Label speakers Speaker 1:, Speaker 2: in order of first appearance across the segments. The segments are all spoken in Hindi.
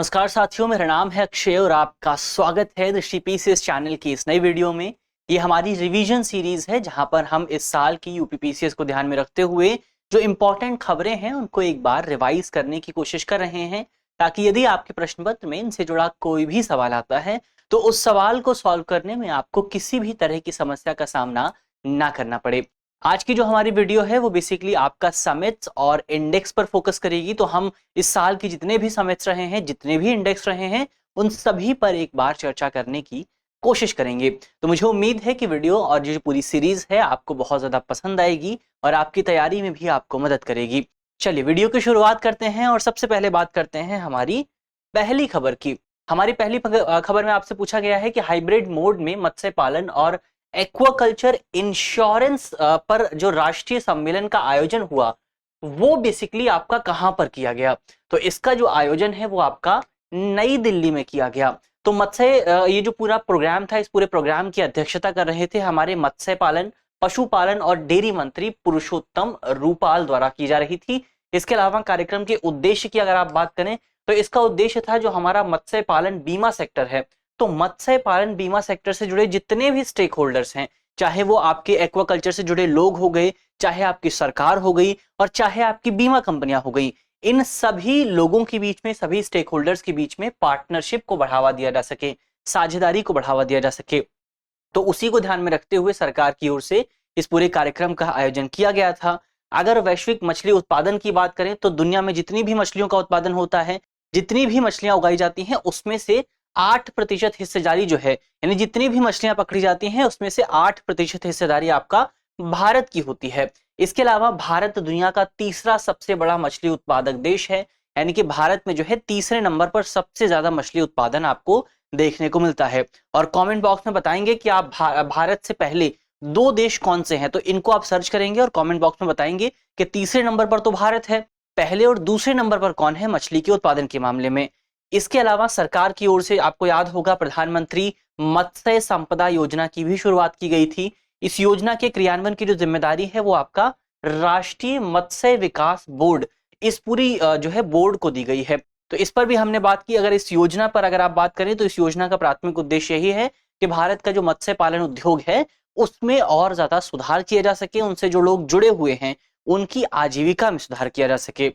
Speaker 1: नमस्कार साथियों, मेरा नाम है अक्षय और आपका स्वागत है दृष्टि पीसीएस चैनल की इस नई वीडियो में। ये हमारी रिवीजन सीरीज है जहां पर हम इस साल की यूपी पीसीएस को ध्यान में रखते हुए जो इंपॉर्टेंट खबरें हैं उनको एक बार रिवाइज करने की कोशिश कर रहे हैं, ताकि यदि आपके प्रश्न पत्र में इनसे जुड़ा कोई भी सवाल आता है तो उस सवाल को सॉल्व करने में आपको किसी भी तरह की समस्या का सामना ना करना पड़े। आज की जो हमारी वीडियो है वो बेसिकली आपका समिट्स और इंडेक्स पर फोकस करेगी। तो हम इस साल के जितने भी समिट्स रहे हैं, जितने भी इंडेक्स रहे हैं, उन सभी पर एक बार चर्चा करने की कोशिश करेंगे। तो मुझे उम्मीद है कि वीडियो और जो पूरी सीरीज है आपको बहुत ज्यादा पसंद आएगी और आपकी तैयारी में भी आपको मदद करेगी। चलिए वीडियो की शुरुआत करते हैं और सबसे पहले बात करते हैं हमारी पहली खबर की। हमारी पहली खबर में आपसे पूछा गया है कि हाइब्रिड मोड में मत्स्य पालन और एक्वाकल्चर इंश्योरेंस पर जो राष्ट्रीय सम्मेलन का आयोजन हुआ वो बेसिकली आपका कहां पर किया गया। तो इसका जो आयोजन है वो आपका नई दिल्ली में किया गया। तो मत्स्य ये जो पूरा प्रोग्राम था, इस पूरे प्रोग्राम की अध्यक्षता कर रहे थे हमारे मत्स्य पालन, पशुपालन और डेयरी मंत्री पुरुषोत्तम रूपाल द्वारा की जा रही थी। इसके अलावा कार्यक्रम के उद्देश्य की अगर आप बात करें तो इसका उद्देश्य था जो हमारा मत्स्य पालन बीमा सेक्टर है, तो मत्स्य पालन बीमा सेक्टर से जुड़े जितने भी स्टेक होल्डर्स हैं, चाहे वो आपके एक्वाकल्चर से जुड़े लोग हो गए, चाहे आपकी सरकार हो गई और चाहे आपकी बीमा कंपनियां हो गई, इन सभी लोगों के बीच में, सभी स्टेक होल्डर्स के बीच में पार्टनरशिप को बढ़ावा दिया जा सके, साझेदारी को बढ़ावा दिया जा सके। तो उसी को ध्यान में रखते हुए सरकार की ओर से इस पूरे कार्यक्रम का आयोजन किया गया था। अगर वैश्विक मछली उत्पादन की बात करें तो दुनिया में जितनी भी मछलियों का उत्पादन होता है, जितनी भी मछलियां उगाई जाती हैं, उसमें से 8% हिस्सेदारी जो है, यानी जितनी भी मछलियां पकड़ी जाती हैं उसमें से 8% हिस्सेदारी आपका भारत की होती है। इसके अलावा भारत दुनिया का तीसरा सबसे बड़ा मछली उत्पादक देश है, यानी कि भारत में जो है तीसरे नंबर पर सबसे ज्यादा मछली उत्पादन आपको देखने को मिलता है। और कमेंट बॉक्स में बताएंगे कि आप भारत से पहले 2 देश कौन से हैं, तो इनको आप सर्च करेंगे और कमेंट बॉक्स में बताएंगे कि तीसरे नंबर पर तो भारत है, पहले और दूसरे नंबर पर कौन है मछली के उत्पादन के मामले में। इसके अलावा सरकार की ओर से आपको याद होगा प्रधानमंत्री मत्स्य संपदा योजना की भी शुरुआत की गई थी। इस योजना के क्रियान्वयन की जो जिम्मेदारी है वो आपका राष्ट्रीय मत्स्य विकास बोर्ड, इस पूरी जो है बोर्ड को दी गई है। तो इस पर भी हमने बात की। अगर इस योजना पर अगर आप बात करें तो इस योजना का प्राथमिक उद्देश्य यही है कि भारत का जो मत्स्य पालन उद्योग है उसमें और ज्यादा सुधार किया जा सके, उनसे जो लोग जुड़े हुए हैं उनकी आजीविका में सुधार किया जा सके।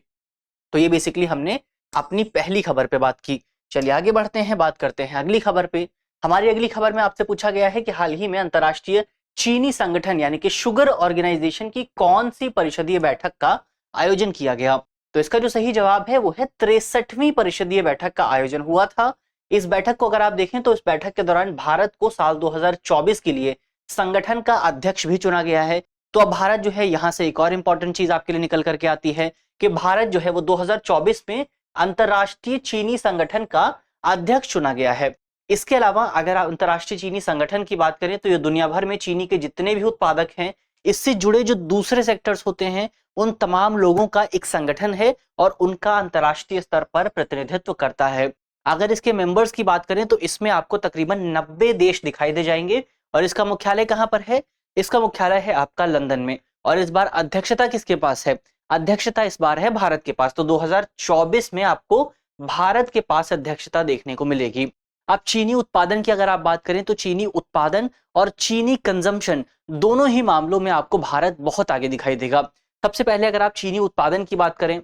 Speaker 1: तो ये बेसिकली हमने अपनी पहली खबर पे बात की। चलिए आगे बढ़ते हैं, बात करते हैं अगली खबर पे। हमारी अगली खबर में आपसे पूछा गया है कि हाल ही में अंतरराष्ट्रीय चीनी संगठन यानी कि शुगर ऑर्गेनाइजेशन की कौन सी परिषदीय बैठक का आयोजन किया गया। तो इसका जो सही जवाब है वो है 63वीं परिषदीय बैठक का आयोजन हुआ था। इस बैठक को अगर आप देखें तो इस बैठक के दौरान भारत को साल 2024 के लिए संगठन का अध्यक्ष भी चुना गया है। तो अब भारत जो है, यहां से एक और इंपॉर्टेंट चीज आपके लिए निकल करके आती है कि भारत जो है वो 2024 में अंतरराष्ट्रीय चीनी संगठन का अध्यक्ष चुना गया है। इसके अलावा अगर आप अंतरराष्ट्रीय चीनी संगठन की बात करें तो ये दुनिया भर में चीनी के जितने भी उत्पादक हैं, इससे जुड़े जो दूसरे सेक्टर्स होते हैं, उन तमाम लोगों का एक संगठन है और उनका अंतरराष्ट्रीय स्तर पर प्रतिनिधित्व करता है। अगर इसके मेंबर्स की बात करें तो इसमें आपको तकरीबन 90 देश दिखाई दे जाएंगे। और इसका मुख्यालय कहां पर है? इसका मुख्यालय है आपका लंदन में। और इस बार अध्यक्षता किसके पास है? अध्यक्षता इस बार है भारत के पास। तो 2024 में आपको भारत के पास अध्यक्षता देखने को मिलेगी। अब चीनी उत्पादन की अगर आप बात करें तो चीनी उत्पादन और चीनी कंजम्पशन दोनों ही मामलों में आपको भारत बहुत आगे दिखाई देगा। सबसे पहले अगर आप चीनी उत्पादन की बात करें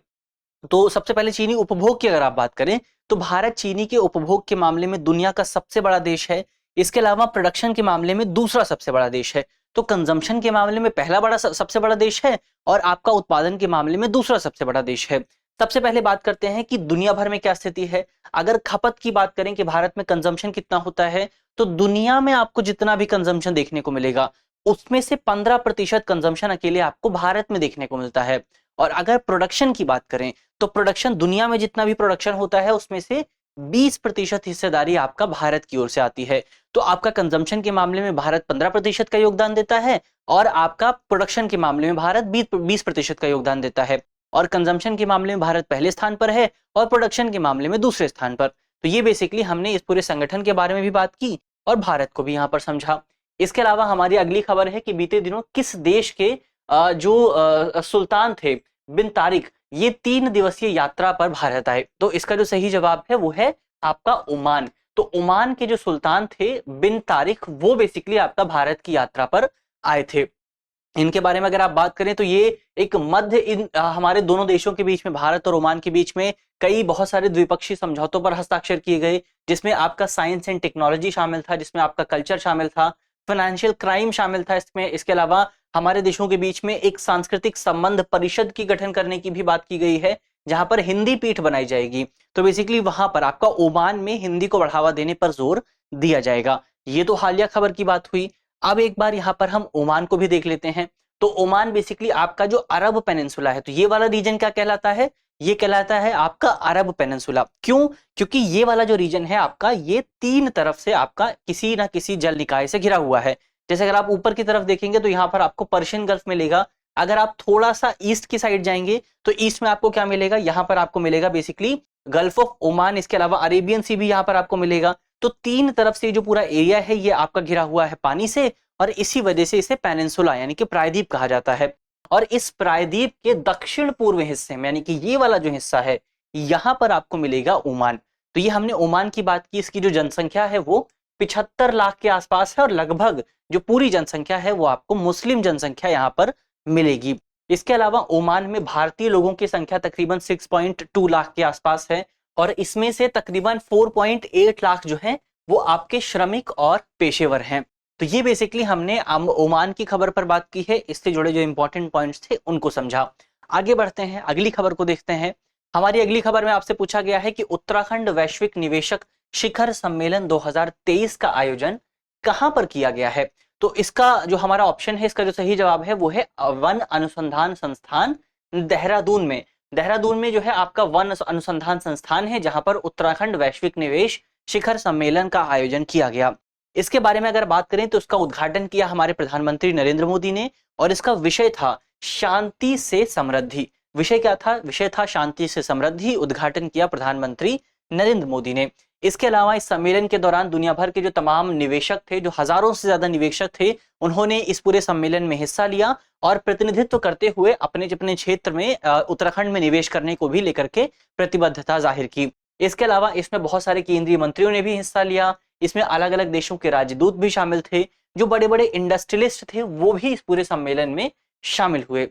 Speaker 1: तो सबसे पहले चीनी उपभोग की अगर आप बात करें तो भारत चीनी के उपभोग के मामले में दुनिया का सबसे बड़ा देश है। इसके अलावा प्रोडक्शन के मामले में दूसरा सबसे बड़ा देश है। तो कंजम्पशन के मामले में पहला सबसे बड़ा देश है और आपका उत्पादन के मामले में दूसरा सबसे बड़ा देश है। सबसे पहले बात करते हैं कि दुनिया भर में क्या स्थिति है। अगर खपत की बात करें कि भारत में कंजम्पशन कितना होता है, तो दुनिया में आपको जितना भी कंजम्पशन देखने को मिलेगा उसमें से 15% कंजम्पशन अकेले आपको भारत में देखने को मिलता है। और अगर प्रोडक्शन की बात करें तो प्रोडक्शन, दुनिया में जितना भी प्रोडक्शन होता है उसमें से 20% हिस्सेदारी आपका भारत की ओर से आती है। तो आपका कंजम्पशन के मामले में भारत 15% का योगदान देता है और आपका प्रोडक्शन के मामले में भारत 20% का योगदान देता है। और कंजम्पशन के मामले में भारत पहले स्थान पर है और प्रोडक्शन के मामले में दूसरे स्थान पर। तो ये बेसिकली हमने इस पूरे संगठन के बारे में भी बात की और भारत को भी यहाँ पर समझा। इसके अलावा हमारी अगली खबर है कि बीते दिनों किस देश के जो सुल्तान थे बिन तारिक ये 3 दिवसीय यात्रा पर भारत आए। तो इसका जो सही जवाब है वो है आपका ओमान। तो ओमान के जो सुल्तान थे बिन तारिक, वो बेसिकली आपका भारत की यात्रा पर आए थे। इनके बारे में अगर आप बात करें तो ये एक हमारे दोनों देशों के बीच में, भारत और ओमान के बीच में कई बहुत सारे द्विपक्षीय समझौतों पर हस्ताक्षर किए गए, जिसमें आपका साइंस एंड टेक्नोलॉजी शामिल था, जिसमें आपका कल्चर शामिल था, फाइनेंशियल क्राइम शामिल था इसमें। इसके अलावा हमारे देशों के बीच में एक सांस्कृतिक संबंध परिषद की गठन करने की भी बात की गई है, जहां पर हिंदी पीठ बनाई जाएगी। तो बेसिकली वहां पर आपका ओमान में हिंदी को बढ़ावा देने पर जोर दिया जाएगा। ये तो हालिया खबर की बात हुई। अब एक बार यहाँ पर हम ओमान को भी देख लेते हैं। तो ओमान बेसिकली आपका जो अरब पेनिनसुला है, तो ये वाला रीजन क्या कहलाता है? ये कहलाता है आपका अरब पेनिनसुला। क्यों? क्योंकि ये वाला जो रीजन है आपका, ये 3 तरफ से आपका किसी ना किसी जल निकाय से घिरा हुआ है। जैसे अगर आप ऊपर की तरफ देखेंगे तो यहाँ पर आपको पर्शियन गल्फ मिलेगा। अगर आप थोड़ा सा ईस्ट की साइड जाएंगे तो ईस्ट में आपको क्या मिलेगा? यहाँ पर आपको मिलेगा बेसिकली गल्फ ऑफ ओमान। इसके अलावा अरेबियन सी भी यहाँ पर आपको मिलेगा। तो 3 तरफ से जो पूरा एरिया है ये आपका घिरा हुआ है पानी से, और इसी वजह से इसे पेनिनसुला यानी कि प्रायद्वीप कहा जाता है। और इस प्रायद्वीप के दक्षिण पूर्व हिस्से में, यानी कि ये वाला जो हिस्सा है, यहां पर आपको मिलेगा ओमान। तो ये हमने ओमान की बात की। इसकी जो जनसंख्या है वो 75 लाख के आसपास है, और लगभग जो पूरी जनसंख्या है वो आपको मुस्लिम जनसंख्या यहां पर मिलेगी। इसके अलावा ओमान में भारतीय लोगों की संख्या तकरीबन 6.2 लाख के आसपास है, और इसमें से तकरीबन 4.8 लाख जो है वो आपके श्रमिक और पेशेवर हैं। तो ये बेसिकली हमने ओमान की खबर पर बात की है, इससे जुड़े जो इंपॉर्टेंट पॉइंट्स थे उनको समझा। आगे बढ़ते हैं, अगली खबर को देखते हैं। हमारी अगली खबर में आपसे पूछा गया है कि उत्तराखंड वैश्विक निवेशक शिखर सम्मेलन 2023 का आयोजन कहां पर किया गया है? तो इसका जो हमारा ऑप्शन है, इसका जो सही जवाब है वो है वन अनुसंधान संस्थान देहरादून में। देहरादून में जो है आपका वन अनुसंधान संस्थान है, जहां पर उत्तराखंड वैश्विक निवेश शिखर सम्मेलन का आयोजन किया गया। इसके बारे में अगर बात करें तो इसका उद्घाटन किया हमारे प्रधानमंत्री नरेंद्र मोदी ने, और इसका विषय था शांति से समृद्धि। विषय क्या था? विषय था शांति से समृद्धि। उद्घाटन किया प्रधानमंत्री नरेंद्र मोदी ने। इसके अलावा इस सम्मेलन के दौरान दुनिया भर के जो तमाम निवेशक थे, जो हजारों से ज्यादा निवेशक थे, उन्होंने इस पूरे सम्मेलन में हिस्सा लिया और प्रतिनिधित्व करते हुए अपने अपने क्षेत्र में उत्तराखंड में निवेश करने को भी लेकर के प्रतिबद्धता जाहिर की। इसके अलावा इसमें बहुत सारे केंद्रीय मंत्रियों ने भी हिस्सा लिया। इसमें अलग अलग देशों के राजदूत भी शामिल थे, जो बड़े बड़े इंडस्ट्रियलिस्ट थे वो भी इस पूरे सम्मेलन में शामिल हुए।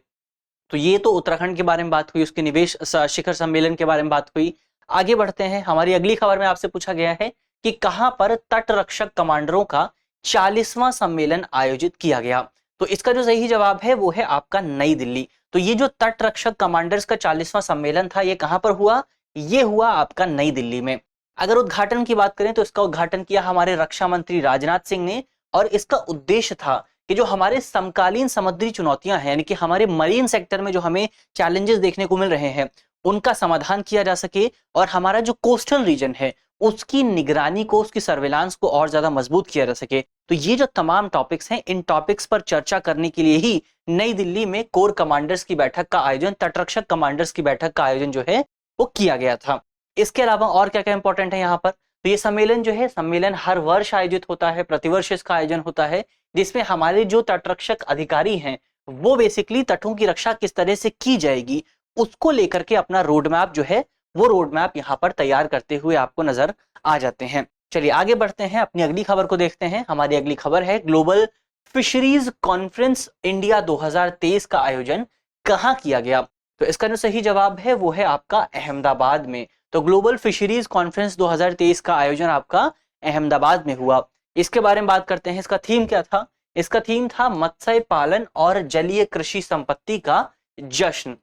Speaker 1: तो ये तो उत्तराखंड के बारे में बात हुई, उसके निवेश शिखर सम्मेलन के बारे में बात हुई। आगे बढ़ते हैं, हमारी अगली खबर में आपसे पूछा गया है कि कहां पर तट रक्षक कमांडरों का 40वां सम्मेलन आयोजित किया गया? तो इसका जो सही जवाब है वो है आपका नई दिल्ली। तो ये जो तट रक्षक कमांडर्स का 40वां सम्मेलन था, ये कहां पर हुआ? ये हुआ आपका नई दिल्ली में। अगर उद्घाटन की बात करें तो इसका उद्घाटन किया हमारे रक्षा मंत्री राजनाथ सिंह ने, और इसका उद्देश्य था कि जो हमारे समकालीन समुद्री चुनौतियां हैं, यानी कि हमारे मरीन सेक्टर में जो हमें चैलेंजेस देखने को मिल रहे हैं, उनका समाधान किया जा सके, और हमारा जो कोस्टल रीजन है उसकी निगरानी को, उसकी सर्विलांस को और ज्यादा मजबूत किया जा सके। तो ये जो तमाम टॉपिक्स हैं, इन टॉपिक्स पर चर्चा करने के लिए ही नई दिल्ली में कोर कमांडर्स की बैठक का आयोजन, तटरक्षक कमांडर्स की बैठक का आयोजन जो है वो किया गया था। इसके अलावा और क्या क्या इंपॉर्टेंट है यहाँ पर? तो ये सम्मेलन जो है, सम्मेलन हर वर्ष आयोजित होता है, प्रतिवर्ष इसका आयोजन होता है, जिसमें हमारे जो तटरक्षक अधिकारी हैं वो बेसिकली तटों की रक्षा किस तरह से की जाएगी उसको लेकर के अपना रोड मैप जो है वो रोड मैप यहाँ पर तैयार करते हुए आपको नजर आ जाते हैं। चलिए आगे बढ़ते हैं, अपनी अगली खबर को देखते हैं। हमारी अगली खबर है ग्लोबल फिशरीज कॉन्फ्रेंस इंडिया 2023 का आयोजन कहाँ किया गया? तो इसका जो सही जवाब है वो है आपका अहमदाबाद में। तो ग्लोबल फिशरीज कॉन्फ्रेंस 2023 का आयोजन आपका अहमदाबाद में हुआ। इसके बारे में बात करते हैं। इसका थीम क्या था? इसका थीम था मत्स्य पालन और जलीय कृषि संपत्ति का जश्न।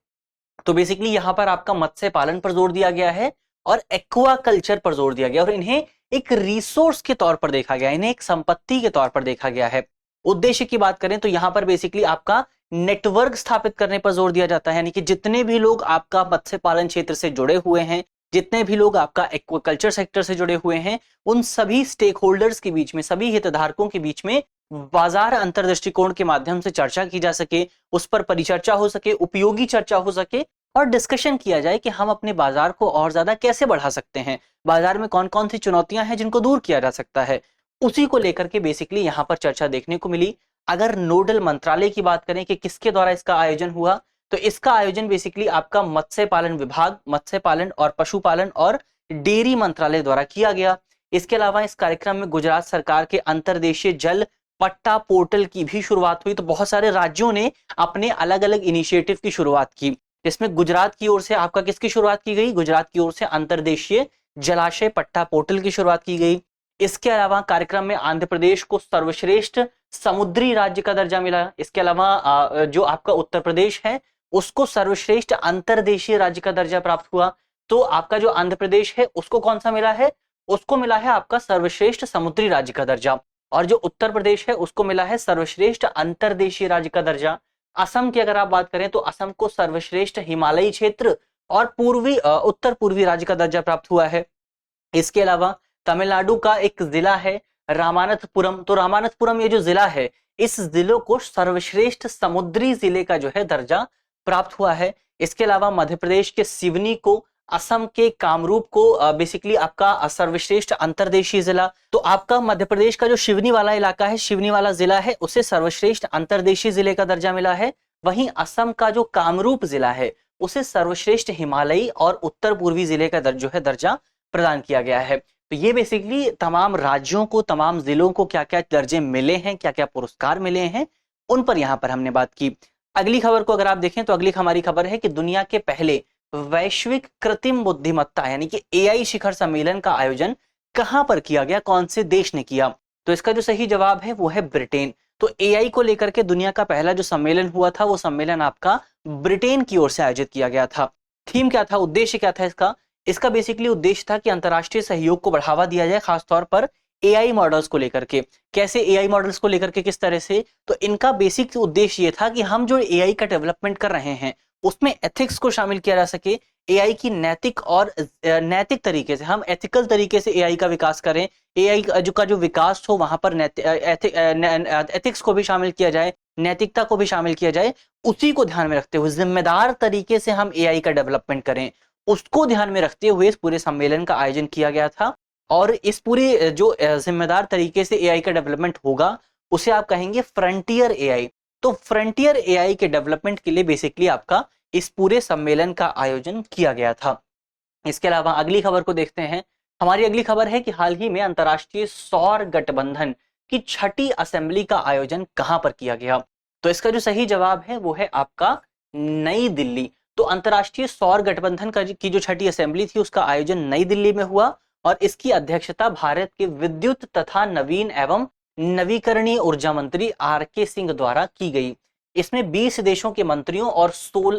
Speaker 1: तो बेसिकली यहाँ पर आपका मत्स्य पालन पर जोर दिया गया है और एक्वा कल्चर पर जोर दिया गया, और इन्हें एक रिसोर्स के तौर पर देखा गया, इन्हें एक संपत्ति के तौर पर देखा गया है। उद्देश्य की बात करें तो यहाँ पर बेसिकली आपका नेटवर्क स्थापित करने पर जोर दिया जाता है, यानी कि जितने भी लोग आपका मत्स्य पालन क्षेत्र से जुड़े हुए हैं, जितने भी लोग आपका एक्वाकल्चर सेक्टर से जुड़े हुए हैं, उन सभी स्टेक होल्डर्स के बीच में, सभी हितधारकों के बीच में बाजार अंतर्दृष्टिकोण के माध्यम से चर्चा की जा सके, उस पर परिचर्चा हो सके, उपयोगी चर्चा हो सके, और डिस्कशन किया जाए कि हम अपने बाजार को और ज्यादा कैसे बढ़ा सकते हैं, बाजार में कौन कौन सी चुनौतियां हैं जिनको दूर किया जा सकता है। उसी को लेकर के बेसिकली यहाँ पर चर्चा देखने को मिली। अगर नोडल मंत्रालय की बात करें कि किसके द्वारा इसका आयोजन हुआ, तो इसका आयोजन बेसिकली आपका मत्स्य पालन विभाग, मत्स्य पालन और पशुपालन और डेयरी मंत्रालय द्वारा किया गया। इसके अलावा इस कार्यक्रम में गुजरात सरकार के अंतर्देशीय जल पट्टा पोर्टल की भी शुरुआत हुई। तो बहुत सारे राज्यों ने अपने अलग अलग इनिशिएटिव की शुरुआत की, जिसमें गुजरात की ओर से आपका किसकी शुरुआत की गई? गुजरात की ओर से अंतर्देशीय जलाशय पट्टा पोर्टल की शुरुआत की गई। इसके अलावा कार्यक्रम में आंध्र प्रदेश को सर्वश्रेष्ठ समुद्री राज्य का दर्जा मिला। इसके अलावा जो आपका उत्तर प्रदेश है उसको सर्वश्रेष्ठ अंतर्देशीय राज्य का दर्जा प्राप्त हुआ। तो आपका जो आंध्र प्रदेश है उसको कौन सा मिला है? उसको मिला है आपका सर्वश्रेष्ठ समुद्री राज्य का दर्जा। और जो उत्तर प्रदेश है उसको मिला है सर्वश्रेष्ठ अंतर्देशीय राज्य का दर्जा। असम की अगर आप बात करें तो असम को सर्वश्रेष्ठ हिमालयी क्षेत्र और उत्तर पूर्वी राज्य का दर्जा प्राप्त हुआ है। इसके अलावा तमिलनाडु का एक जिला है रामानाथपुरम। तो रामानाथपुरम ये जो जिला है, इस जिले को सर्वश्रेष्ठ समुद्री जिले का जो है दर्जा प्राप्त हुआ है। इसके अलावा मध्य प्रदेश के सिवनी को, असम के कामरूप को बेसिकली आपका सर्वश्रेष्ठ अंतर्देशीय जिला। तो आपका मध्य प्रदेश का जो शिवनी वाला इलाका है, शिवनी वाला जिला है, उसे सर्वश्रेष्ठ अंतर्देशीय जिले का दर्जा मिला है। वहीं असम का जो कामरूप जिला है उसे सर्वश्रेष्ठ हिमालयी और उत्तर पूर्वी जिले का जो है दर्जा प्रदान किया गया है। तो ये बेसिकली तमाम राज्यों को, तमाम जिलों को क्या क्या दर्जे मिले हैं, क्या क्या पुरस्कार मिले हैं, उन पर यहाँ पर हमने बात की। अगली खबर को अगर आप देखें तो अगली हमारी खबर है कि दुनिया के पहले वैश्विक कृत्रिम बुद्धिमत्ता यानी कि एआई शिखर सम्मेलन का आयोजन कहां पर किया गया, कौन से देश ने किया? तो इसका जो सही जवाब है वो है ब्रिटेन। तो एआई को लेकर के दुनिया का पहला जो सम्मेलन हुआ था वो सम्मेलन आपका ब्रिटेन की ओर से आयोजित किया गया था। थीम क्या था, उद्देश्य क्या था इसका? इसका बेसिकली उद्देश्य था कि अंतरराष्ट्रीय सहयोग को बढ़ावा दिया जाए, खासतौर पर एआई मॉडल्स को लेकर के। कैसे एआई मॉडल्स को लेकर के, किस तरह से? तो इनका बेसिक उद्देश्य ये था कि हम जो एआई का डेवलपमेंट कर रहे हैं उसमें एथिक्स को शामिल किया जा सके। एआई की नैतिक तरीके से, हम एथिकल तरीके से एआई का विकास करें। एआई का जो विकास हो वहां पर एथिक्स को भी शामिल किया जाए, नैतिकता को भी शामिल किया जाए। उसी को ध्यान में रखते हुए जिम्मेदार तरीके से हम एआई का डेवलपमेंट करें, उसको ध्यान में रखते हुए इस पूरे सम्मेलन का आयोजन किया गया था। और इस पूरे जो जिम्मेदार तरीके से एआई का डेवलपमेंट होगा उसे आप कहेंगे फ्रंटियर एआई। तो फ्रंटियर एआई के डेवलपमेंट के लिए बेसिकली आपका इस पूरे सम्मेलन का आयोजन किया गया था। इसके अलावा अगली खबर को देखते हैं। हमारी अगली खबर है कि हाल ही में अंतरराष्ट्रीय सौर गठबंधन की 6ठी असेंबली का आयोजन कहां पर किया गया? तो इसका जो सही जवाब है वो है आपका नई दिल्ली। तो अंतरराष्ट्रीय सौर गठबंधन की जो 6ठी असेंबली थी उसका आयोजन नई दिल्ली में हुआ और इसकी अध्यक्षता भारत के विद्युत तथा नवीन एवं नवीकरणीय ऊर्जा मंत्री आर.के. सिंह द्वारा की गई। इसमें 20 देशों के मंत्रियों और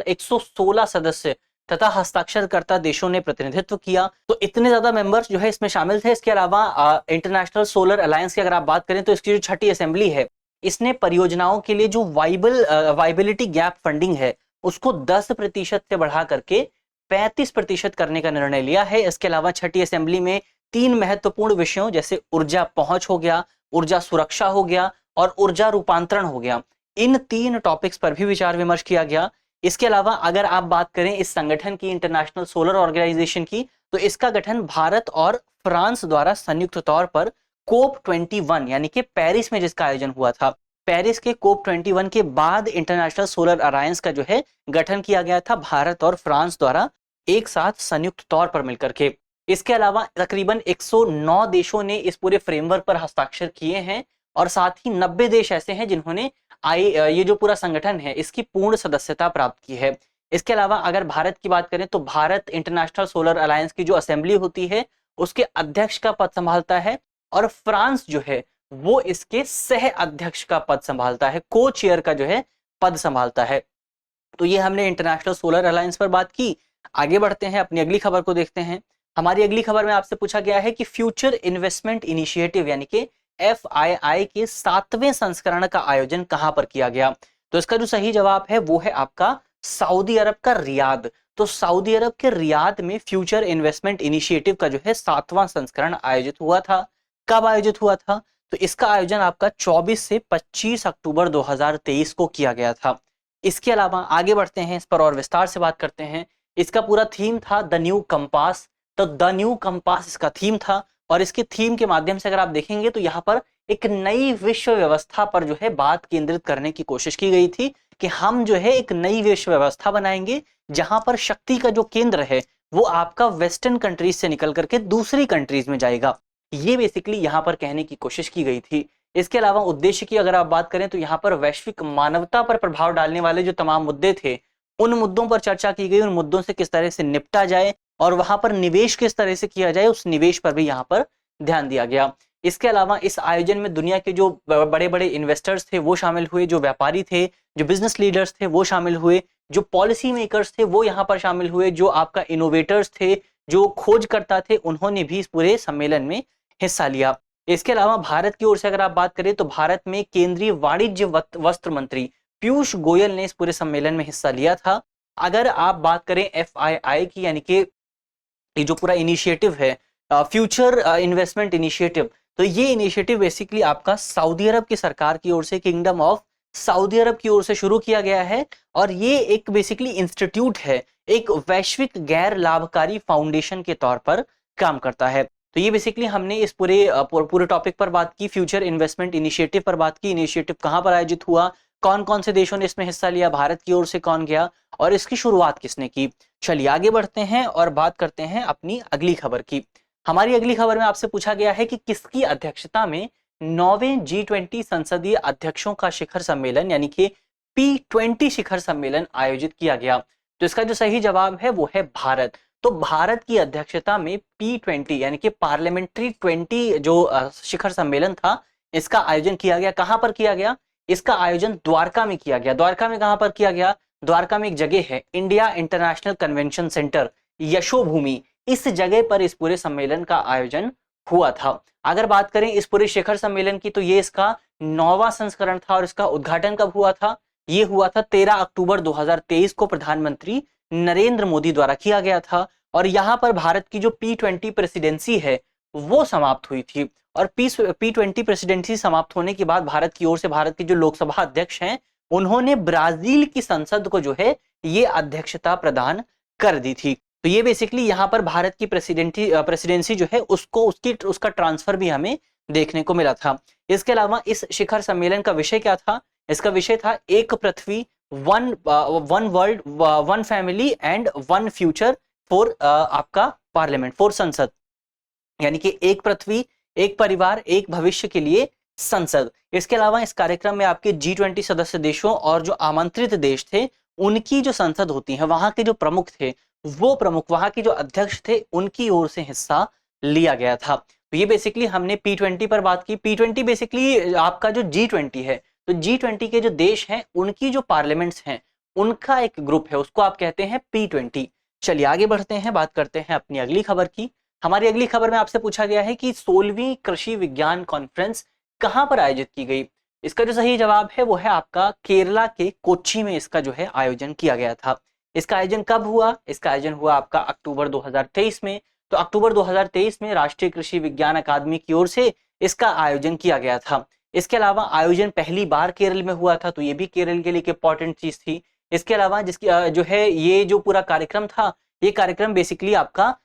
Speaker 1: 116 सदस्य तथा हस्ताक्षरकर्ता देशों ने प्रतिनिधित्व किया। तो इतने ज्यादा मेंबर्स जो है इसमें शामिल थे। इसके अलावा इंटरनेशनल सोलर अलायंस की अगर आप बात करें तो इसकी जो 6ठी असेंबली है इसने परियोजनाओं के लिए जो वाइबिलिटी गैप फंडिंग है उसको 10% से बढ़ा करके 35% करने का निर्णय लिया है। इसके अलावा 6ठी असेंबली में 3 महत्वपूर्ण विषयों जैसे ऊर्जा पहुंच हो गया, ऊर्जा सुरक्षा हो गया और ऊर्जा रूपांतरण हो गया, इन 3 टॉपिक्स पर भी विचार विमर्श किया गया। इसके अलावा अगर आप बात करें इस संगठन की, इंटरनेशनल सोलर ऑर्गेनाइजेशन की, तो इसका गठन भारत और फ्रांस द्वारा संयुक्त तौर पर COP21 यानी कि पेरिस में जिसका आयोजन हुआ था, पेरिस के COP21 के बाद इंटरनेशनल सोलर अलायंस का जो है गठन किया गया था भारत और फ्रांस द्वारा एक साथ संयुक्त तौर पर मिलकर के। इसके अलावा तकरीबन 109 देशों ने इस पूरे फ्रेमवर्क पर हस्ताक्षर किए हैं और साथ ही 90 देश ऐसे हैं जिन्होंने ये जो पूरा संगठन है इसकी पूर्ण सदस्यता प्राप्त की है। इसके अलावा अगर भारत की बात करें तो भारत इंटरनेशनल सोलर अलायंस की जो असेंबली होती है उसके अध्यक्ष का पद संभालता है और फ्रांस जो है वो इसके सह अध्यक्ष का पद संभालता है, को चेयर का जो है पद संभालता है। तो ये हमने इंटरनेशनल सोलर अलायंस पर बात की। आगे बढ़ते हैं, अपनी अगली खबर को देखते हैं। हमारी अगली खबर में आपसे पूछा गया है कि फ्यूचर इन्वेस्टमेंट इनिशिएटिव यानी कि FII के 7वें संस्करण का आयोजन कहां पर किया गया? तो इसका जो सही जवाब है वो है आपका सऊदी अरब का रियाद। तो सऊदी अरब के रियाद में फ्यूचर इन्वेस्टमेंट इनिशिएटिव का जो है 7वां संस्करण आयोजित हुआ था। कब आयोजित हुआ था? तो इसका आयोजन आपका 24 से 25 अक्टूबर 2023 को किया गया था। इसके अलावा आगे बढ़ते हैं, इस पर और विस्तार से बात करते हैं। इसका पूरा थीम था द न्यू कंपास। तो द न्यू कंपास इसका थीम था और इसके थीम के माध्यम से अगर आप देखेंगे तो यहाँ पर एक नई विश्व व्यवस्था पर जो है बात केंद्रित करने की कोशिश की गई थी कि हम जो है एक नई विश्व व्यवस्था बनाएंगे जहां पर शक्ति का जो केंद्र है वो आपका वेस्टर्न कंट्रीज से निकल करके दूसरी कंट्रीज में जाएगा। ये बेसिकली यहाँ पर कहने की कोशिश की गई थी। इसके अलावा उद्देश्य की अगर आप बात करें तो यहाँ पर वैश्विक मानवता पर प्रभाव डालने वाले जो तमाम मुद्दे थे उन मुद्दों पर चर्चा की गई, उन मुद्दों से किस तरह से निपटा जाए और वहां पर निवेश किस तरह से किया जाए, उस निवेश पर भी यहाँ पर ध्यान दिया गया। इसके अलावा इस आयोजन में दुनिया के जो बड़े बड़े इन्वेस्टर्स थे वो शामिल हुए, जो व्यापारी थे, जो बिजनेस लीडर्स थे वो शामिल हुए, जो पॉलिसी मेकर्स थे वो यहाँ पर शामिल हुए, जो आपका इनोवेटर्स थे, जो खोजकर्ता थे, उन्होंने भी इस पूरे सम्मेलन में हिस्सा लिया। इसके अलावा भारत की ओर से अगर आप बात करें तो भारत में केंद्रीय वाणिज्य वस्त्र मंत्री पीयूष गोयल ने इस पूरे सम्मेलन में हिस्सा लिया था। अगर आप बात करें FII की, यानी कि ये जो पूरा इनिशिएटिव है फ्यूचर इन्वेस्टमेंट इनिशिएटिव, तो ये इनिशिएटिव बेसिकली आपका सऊदी अरब की सरकार की ओर से, किंगडम ऑफ सऊदी अरब की ओर से शुरू किया गया है और ये एक बेसिकली इंस्टीट्यूट है, एक वैश्विक गैर लाभकारी फाउंडेशन के तौर पर काम करता है। तो ये बेसिकली हमने इस पूरे टॉपिक पर बात की, फ्यूचर इन्वेस्टमेंट इनिशिएटिव पर बात की। इनिशिएटिव कहाँ पर आयोजित हुआ, कौन कौन से देशों ने इसमें हिस्सा लिया, भारत की ओर से कौन गया और इसकी शुरुआत किसने की। चलिए आगे बढ़ते हैं और बात करते हैं अपनी अगली खबर की। हमारी अगली खबर में आपसे पूछा गया है कि किसकी अध्यक्षता में 9वें G20 संसदीय अध्यक्षों का शिखर सम्मेलन यानी कि P20 शिखर सम्मेलन आयोजित किया गया। तो इसका जो सही जवाब है वो है भारत। तो भारत की अध्यक्षता में P20 यानी कि पार्लियामेंट्री 20 जो शिखर सम्मेलन था इसका आयोजन किया गया। कहां पर किया गया? इसका आयोजन द्वारका में किया गया। द्वारका में कहां पर किया गया? द्वारका में एक जगह है India international convention centre, Yashobhoomi, इस जगह पर इस पूरे सम्मेलन का आयोजन हुआ था। अगर बात करें इस पूरे शिखर सम्मेलन की तो ये इसका 9वां संस्करण था और इसका उद्घाटन कब हुआ था? ये हुआ था 13 अक्टूबर 2023 को प्रधानमंत्री नरेंद्र मोदी द्वारा किया गया था और यहाँ पर भारत की जो P20 प्रेसिडेंसी है वो समाप्त हुई थी और P20 प्रेसिडेंसी समाप्त होने के बाद भारत की ओर से भारत के जो लोकसभा अध्यक्ष हैं उन्होंने ब्राजील की संसद को जो है ये अध्यक्षता प्रदान कर दी थी। तो ये बेसिकली यहाँ पर भारत की प्रेसिडेंसी जो है उसका ट्रांसफर भी हमें देखने को मिला था। इसके अलावा इस शिखर सम्मेलन का विषय क्या था? इसका विषय था एक पृथ्वी, one world, one family and one future for आपका पार्लियामेंट, फॉर संसद, यानी कि एक पृथ्वी, एक परिवार, एक भविष्य के लिए संसद। इसके अलावा इस कार्यक्रम में आपके G20 सदस्य देशों और जो आमंत्रित देश थे उनकी जो संसद होती है वहां के जो प्रमुख थे वो प्रमुख, वहां के जो अध्यक्ष थे उनकी ओर से हिस्सा लिया गया था। तो ये बेसिकली हमने P20 पर बात की। P20 बेसिकली आपका जो G20 है, तो G20 के जो देश हैं उनकी जो पार्लियामेंट्स हैं उनका एक ग्रुप है, उसको आप कहते हैं P20। चलिए आगे बढ़ते हैं, बात करते हैं अपनी अगली खबर की। हमारी अगली खबर में आपसे पूछा गया है कि 16वीं कृषि विज्ञान कॉन्फ्रेंस कहां पर आयोजित की गई? इसका जो सही जवाब है वो है आपका केरला के कोच्चि में इसका जो है आयोजन किया गया था। इसका आयोजन कब हुआ? इसका आयोजन हुआ आपका अक्टूबर 2023 में। तो अक्टूबर 2023 में राष्ट्रीय कृषि विज्ञान अकादमी की ओर से इसका आयोजन किया गया था। इसके अलावा आयोजन पहली बार केरल में हुआ था, तो ये भी केरल के लिए एक इंपॉर्टेंट चीज थी। इसके अलावा जिसकी जो है ये जो पूरा कार्यक्रम था, ये कार्यक्रम बेसिकली आपका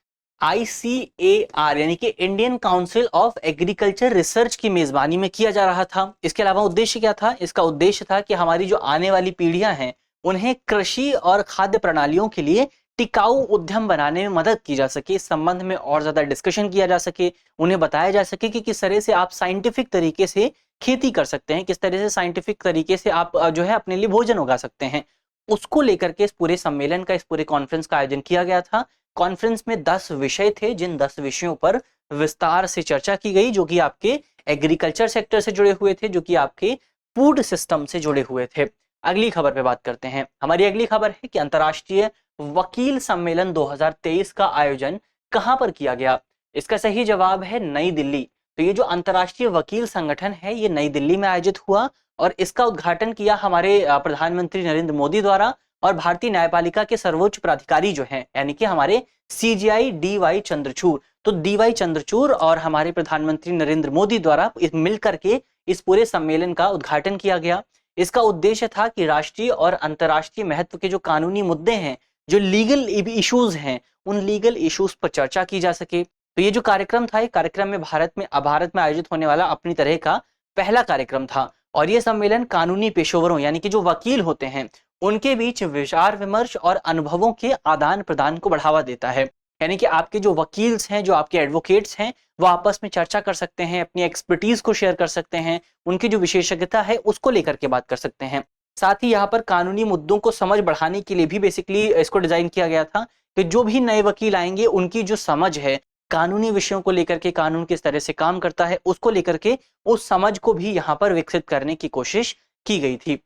Speaker 1: ICAR यानी कि Indian council of agriculture research की मेजबानी में किया जा रहा था। इसके अलावा उद्देश्य क्या था? इसका उद्देश्य था कि हमारी जो आने वाली पीढ़ियां हैं उन्हें कृषि और खाद्य प्रणालियों के लिए टिकाऊ उद्यम बनाने में मदद की जा सके, इस संबंध में और ज्यादा डिस्कशन किया जा सके, उन्हें बताया जा सके कि किस तरह से आप साइंटिफिक तरीके से खेती कर सकते हैं, किस तरह से साइंटिफिक तरीके से आप जो है अपने लिए भोजन उगा सकते हैं। उसको लेकर के इस पूरे सम्मेलन का, इस पूरे कॉन्फ्रेंस का आयोजन किया गया था। कॉन्फ्रेंस में 10 विषय थे, जिन 10 विषयों पर विस्तार से चर्चा की गई, जो कि आपके एग्रीकल्चर सेक्टर से जुड़े हुए थे, जो कि आपके फूड सिस्टम से जुड़े हुए थे। अगली खबर पे बात करते हैं। हमारी अगली खबर है कि अंतर्राष्ट्रीय वकील सम्मेलन 2023 का आयोजन कहां पर किया गया? इसका सही जवाब है नई दिल्ली। तो ये जो अंतर्राष्ट्रीय वकील संगठन है ये नई दिल्ली में आयोजित हुआ और इसका उद्घाटन किया हमारे प्रधानमंत्री नरेंद्र मोदी द्वारा और भारतीय न्यायपालिका के सर्वोच्च प्राधिकारी जो हैं यानी कि हमारे CJI DY चंद्रचूड़। तो DY चंद्रचूड़ और हमारे प्रधानमंत्री नरेंद्र मोदी द्वारा मिलकर के इस पूरे सम्मेलन का उद्घाटन किया गया। इसका उद्देश्य था कि राष्ट्रीय और अंतर्राष्ट्रीय महत्व के जो कानूनी मुद्दे हैं, जो लीगल इश्यूज हैं, उन लीगल इश्यूज पर चर्चा की जा सके। तो ये जो कार्यक्रम था, ये कार्यक्रम में भारत में आयोजित होने वाला अपनी तरह का पहला कार्यक्रम था और ये सम्मेलन कानूनी पेशेवरों यानी कि जो वकील होते हैं उनके बीच विचार विमर्श और अनुभवों के आदान प्रदान को बढ़ावा देता है। यानी कि आपके जो वकील्स हैं, जो आपके एडवोकेट्स हैं, वो आपस में चर्चा कर सकते हैं, अपनी एक्सपर्टीज को शेयर कर सकते हैं, उनकी जो विशेषज्ञता है उसको लेकर के बात कर सकते हैं। साथ ही यहाँ पर कानूनी मुद्दों को समझ बढ़ाने के लिए भी बेसिकली इसको डिजाइन किया गया था कि जो भी नए वकील आएंगे उनकी जो समझ है कानूनी विषयों को लेकर के, कानून किस तरह से काम करता है उसको लेकर के, उस समझ को भी यहाँ पर विकसित करने की कोशिश की गई थी।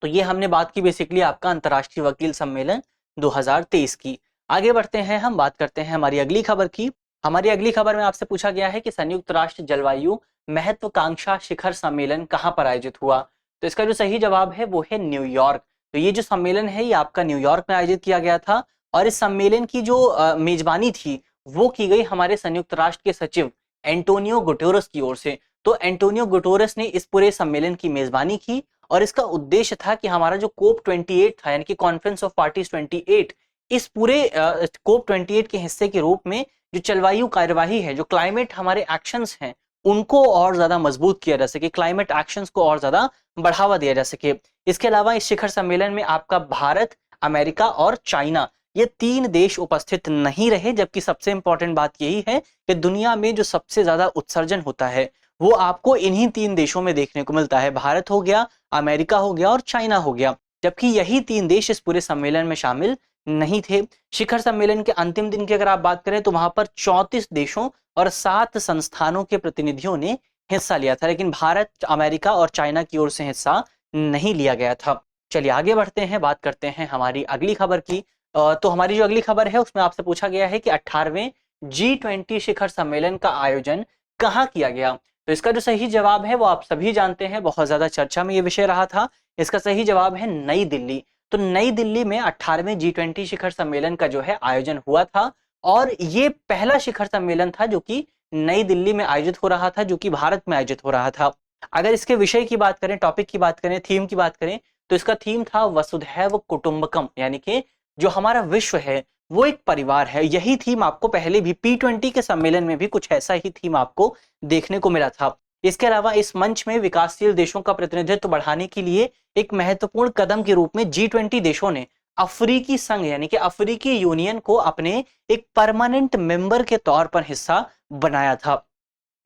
Speaker 1: तो ये हमने बात की बेसिकली आपका अंतर्राष्ट्रीय वकील सम्मेलन 2023 की। आगे बढ़ते हैं, हम बात करते हैं हमारी अगली खबर की। हमारी अगली खबर में आपसे पूछा गया है कि संयुक्त राष्ट्र जलवायु महत्वाकांक्षा शिखर सम्मेलन कहाँ पर आयोजित हुआ। तो इसका जो सही जवाब है वो है न्यूयॉर्क। तो ये जो सम्मेलन है ये आपका न्यूयॉर्क में आयोजित किया गया था और इस सम्मेलन की जो मेजबानी थी वो की गई हमारे संयुक्त राष्ट्र के सचिव एंटोनियो गुटेरेस की ओर से। तो एंटोनियो गुटेरेस ने इस पूरे सम्मेलन की मेजबानी की और इसका उद्देश्य था कि हमारा जो कोप 28 था यानी कि कॉन्फ्रेंस ऑफ पार्टीज 28, इस पूरे कोप 28 के हिस्से के रूप में जो जलवायु कार्यवाही है, जो क्लाइमेट हमारे एक्शंस हैं, उनको और ज्यादा मजबूत किया जा सके, क्लाइमेट एक्शंस को और ज्यादा बढ़ावा दिया जा सके। इसके अलावा इस शिखर सम्मेलन में आपका भारत, अमेरिका और चाइना ये 3 देश उपस्थित नहीं रहे, जबकि सबसे इंपॉर्टेंट बात यही है कि दुनिया में जो सबसे ज्यादा उत्सर्जन होता है वो आपको इन्हीं 3 देशों में देखने को मिलता है। भारत हो गया, अमेरिका हो गया और चाइना हो गया, जबकि यही 3 देश इस पूरे सम्मेलन में शामिल नहीं थे। शिखर सम्मेलन के अंतिम दिन की अगर आप बात करें तो वहां पर 34 देशों और 7 संस्थानों के प्रतिनिधियों ने हिस्सा लिया था, लेकिन भारत, अमेरिका और चाइना की ओर से हिस्सा नहीं लिया गया था। चलिए आगे बढ़ते हैं, बात करते हैं हमारी अगली खबर की। तो हमारी जो अगली खबर है उसमें आपसे पूछा गया है कि 18वें G20 शिखर सम्मेलन का आयोजन कहाँ किया गया। तो इसका जो सही जवाब है वो आप सभी जानते हैं, बहुत ज्यादा चर्चा में ये विषय रहा था। इसका सही जवाब है नई दिल्ली। तो नई दिल्ली में 18वें G20 शिखर सम्मेलन का जो है आयोजन हुआ था और ये पहला शिखर सम्मेलन था जो कि नई दिल्ली में आयोजित हो रहा था, जो कि भारत में आयोजित हो रहा था। अगर इसके विषय की बात करें, टॉपिक की बात करें, थीम की बात करें, तो इसका थीम था वसुधैव कुटुंबकम, यानी कि जो हमारा विश्व है वो एक परिवार है। यही थीम आपको पहले भी P20 के सम्मेलन में भी कुछ ऐसा ही थीम आपको देखने को मिला था। इसके अलावा इस मंच में विकासशील देशों का प्रतिनिधित्व बढ़ाने के लिए एक महत्वपूर्ण कदम के रूप में G20 देशों ने अफ्रीकी संघ यानी कि अफ्रीकी यूनियन को अपने एक परमानेंट मेंबर के तौर पर हिस्सा बनाया था।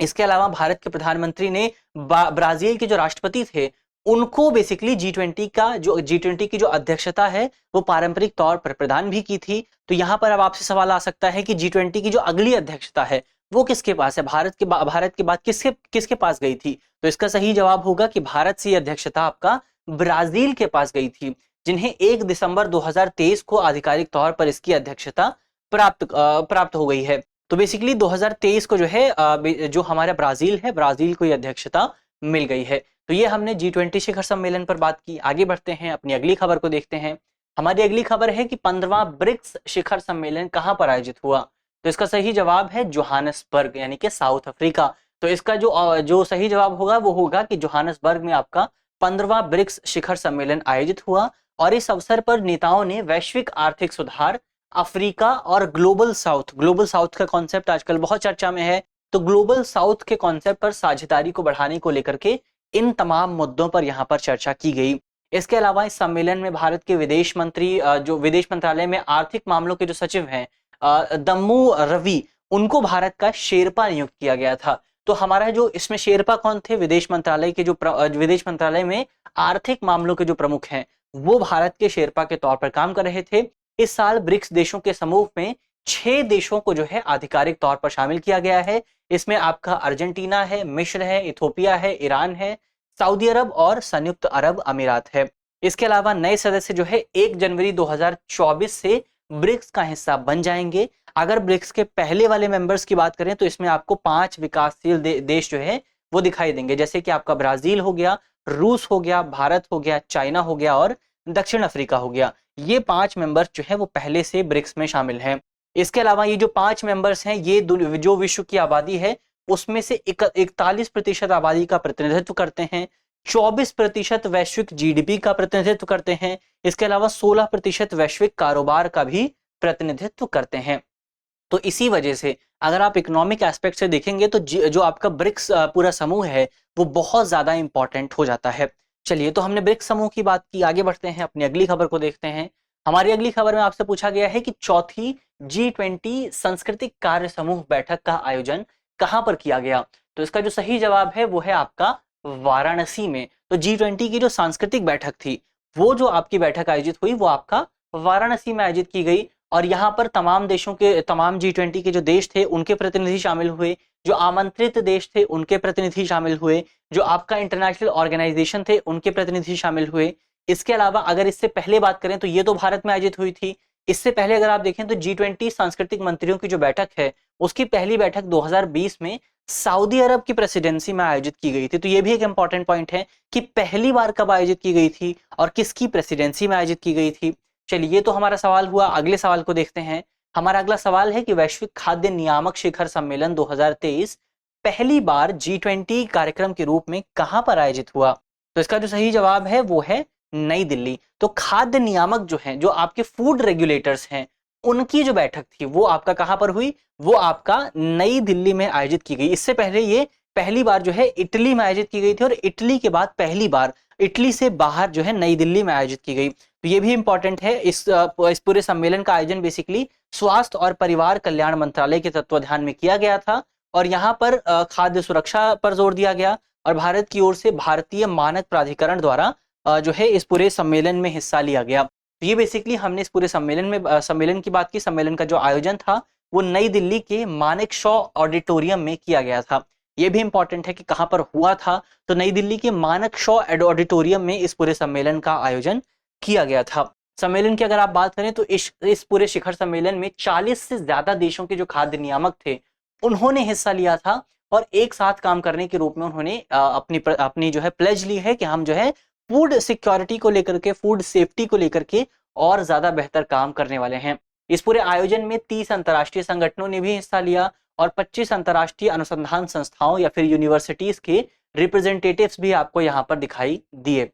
Speaker 1: इसके अलावा भारत के प्रधानमंत्री ने ब्राजील के जो राष्ट्रपति थे उनको बेसिकली G20 की जो अध्यक्षता है वो पारंपरिक तौर पर प्रदान भी की थी। तो यहाँ पर अब आपसे सवाल आ सकता है कि G20 की जो अगली अध्यक्षता है वो किसके पास है, भारत के बाद किसके पास गई थी। तो इसका सही जवाब होगा कि भारत से अध्यक्षता आपका ब्राजील के पास गई थी, जिन्हें 1 दिसंबर 2023 को आधिकारिक तौर पर इसकी अध्यक्षता प्राप्त हो गई है। तो बेसिकली 2023 को जो है जो हमारा ब्राजील है, ब्राजील को यह अध्यक्षता मिल गई है। तो ये हमने G20 शिखर सम्मेलन पर बात की। आगे बढ़ते हैं, अपनी अगली खबर को देखते हैं। हमारी अगली खबर है कि 15वां ब्रिक्स शिखर सम्मेलन कहाँ पर आयोजित हुआ। तो इसका सही जवाब है जोहानिसबर्ग यानी कि साउथ अफ्रीका। तो इसका जो सही जवाब होगा वो होगा कि जोहानिसबर्ग में आपका 15वां ब्रिक्स शिखर सम्मेलन आयोजित हुआ और इस अवसर पर नेताओं ने वैश्विक आर्थिक सुधार, अफ्रीका और ग्लोबल साउथ का कॉन्सेप्ट आजकल बहुत चर्चा में है, तो ग्लोबल साउथ के कॉन्सेप्ट पर साझेदारी को बढ़ाने को लेकर के इन तमाम मुद्दों पर यहाँ पर चर्चा की गई। इसके अलावा इस सम्मेलन में भारत के विदेश मंत्री, जो विदेश मंत्रालय में आर्थिक मामलों के जो सचिव हैं दम्मू रवि, उनको भारत का शेरपा नियुक्त किया गया था। तो हमारा जो इसमें शेरपा कौन थे, विदेश मंत्रालय के जो विदेश मंत्रालय में आर्थिक मामलों के जो प्रमुख हैं वो भारत के शेरपा के तौर पर काम कर रहे थे। इस साल ब्रिक्स देशों के समूह में 6 देशों को जो है आधिकारिक तौर पर शामिल किया गया है। इसमें आपका अर्जेंटीना है, मिस्र है, इथोपिया है, ईरान है, सऊदी अरब और संयुक्त अरब अमीरात है। इसके अलावा नए सदस्य जो है 1 जनवरी 2024 से ब्रिक्स का हिस्सा बन जाएंगे। अगर ब्रिक्स के पहले वाले मेंबर्स की बात करें तो इसमें आपको 5 विकासशील देश जो है वो दिखाई देंगे, जैसे कि आपका ब्राजील हो गया, रूस हो गया, भारत हो गया, चाइना हो गया और दक्षिण अफ्रीका हो गया। ये 5 मेंबर्स जो है वो पहले से ब्रिक्स में शामिल हैं। इसके अलावा ये जो 5 मेंबर्स हैं ये जो विश्व की आबादी है उसमें से 41% आबादी का प्रतिनिधित्व करते हैं, 24% वैश्विक जीडीपी का प्रतिनिधित्व करते हैं। इसके अलावा 16% वैश्विक कारोबार का भी प्रतिनिधित्व करते हैं। तो इसी वजह से अगर आप इकोनॉमिक एस्पेक्ट से देखेंगे तो जो आपका ब्रिक्स पूरा समूह है वो बहुत ज्यादा इंपॉर्टेंट हो जाता है। चलिए, तो हमने ब्रिक्स समूह की बात की, आगे बढ़ते हैं, अपनी अगली खबर को देखते हैं। हमारी अगली खबर में आपसे पूछा गया है कि चौथी G20 सांस्कृतिक कार्य समूह बैठक का आयोजन कहां पर किया गया। तो इसका जो सही जवाब है वो है आपका वाराणसी में। तो G20 की जो सांस्कृतिक बैठक थी वो जो आपकी बैठक आयोजित हुई वो आपका वाराणसी में आयोजित की गई, और यहाँ पर तमाम देशों के, तमाम G20 के जो देश थे उनके प्रतिनिधि शामिल हुए, जो आमंत्रित देश थे उनके प्रतिनिधि शामिल हुए, जो आपका इंटरनेशनल ऑर्गेनाइजेशन थे उनके प्रतिनिधि शामिल हुए। इसके अलावा अगर इससे पहले बात करें तो ये तो भारत में आयोजित हुई थी। इससे पहले अगर आप देखें तो G20 सांस्कृतिक मंत्रियों की जो बैठक है उसकी पहली बैठक 2020 में सऊदी अरब की प्रेसिडेंसी में आयोजित की गई थी। तो ये भी एक इंपॉर्टेंट पॉइंट है कि पहली बार कब आयोजित की गई थी और किसकी प्रेसिडेंसी में आयोजित की गई थी। चलिए, ये तो हमारा सवाल हुआ। अगले सवाल को देखते हैं। हमारा अगला सवाल है कि वैश्विक खाद्य नियामक शिखर सम्मेलन 2023 पहली बार G20 कार्यक्रम के रूप में कहां पर आयोजित हुआ। तो इसका जो सही जवाब है वो है नई दिल्ली। तो खाद्य नियामक जो हैं, जो आपके फूड रेगुलेटर्स हैं, उनकी जो बैठक थी वो आपका कहां पर हुई, वो आपका नई दिल्ली में आयोजित की गई। इससे पहले ये पहली बार जो है इटली में आयोजित की गई थी, और इटली के बाद पहली बार इटली से बाहर जो है नई दिल्ली में आयोजित की गई। तो ये भी इंपॉर्टेंट है। इस पूरे सम्मेलन का आयोजन बेसिकली स्वास्थ्य और परिवार कल्याण मंत्रालय के तत्वाधान में किया गया था, और यहाँ पर खाद्य सुरक्षा पर जोर दिया गया, और भारत की ओर से भारतीय मानक प्राधिकरण द्वारा जो है इस पूरे सम्मेलन में हिस्सा लिया गया। तो ये बेसिकली हमने इस पूरे सम्मेलन की बात की। सम्मेलन का जो आयोजन था वो नई दिल्ली के मानेकशॉ ऑडिटोरियम में किया गया था। ये भी इंपॉर्टेंट है कि कहां पर हुआ था। तो नई दिल्ली के मानेकशॉ ऑडिटोरियम में इस पूरे सम्मेलन का आयोजन किया गया था। सम्मेलन की अगर आप बात करें तो इस पूरे शिखर सम्मेलन में 40 से ज्यादा देशों के जो खाद्य नियामक थे उन्होंने हिस्सा लिया था, और एक साथ काम करने के रूप में उन्होंने अपनी जो है प्लेज ली है कि हम जो है फूड सिक्योरिटी को लेकर के, फूड सेफ्टी को लेकर के और ज्यादा बेहतर काम करने वाले हैं। इस पूरे आयोजन में 30 अंतर्राष्ट्रीय संगठनों ने भी हिस्सा लिया, और 25 अंतर्राष्ट्रीय अनुसंधान संस्थाओं या फिर यूनिवर्सिटीज के रिप्रेजेंटेटिव्स भी आपको यहाँ पर दिखाई दिए।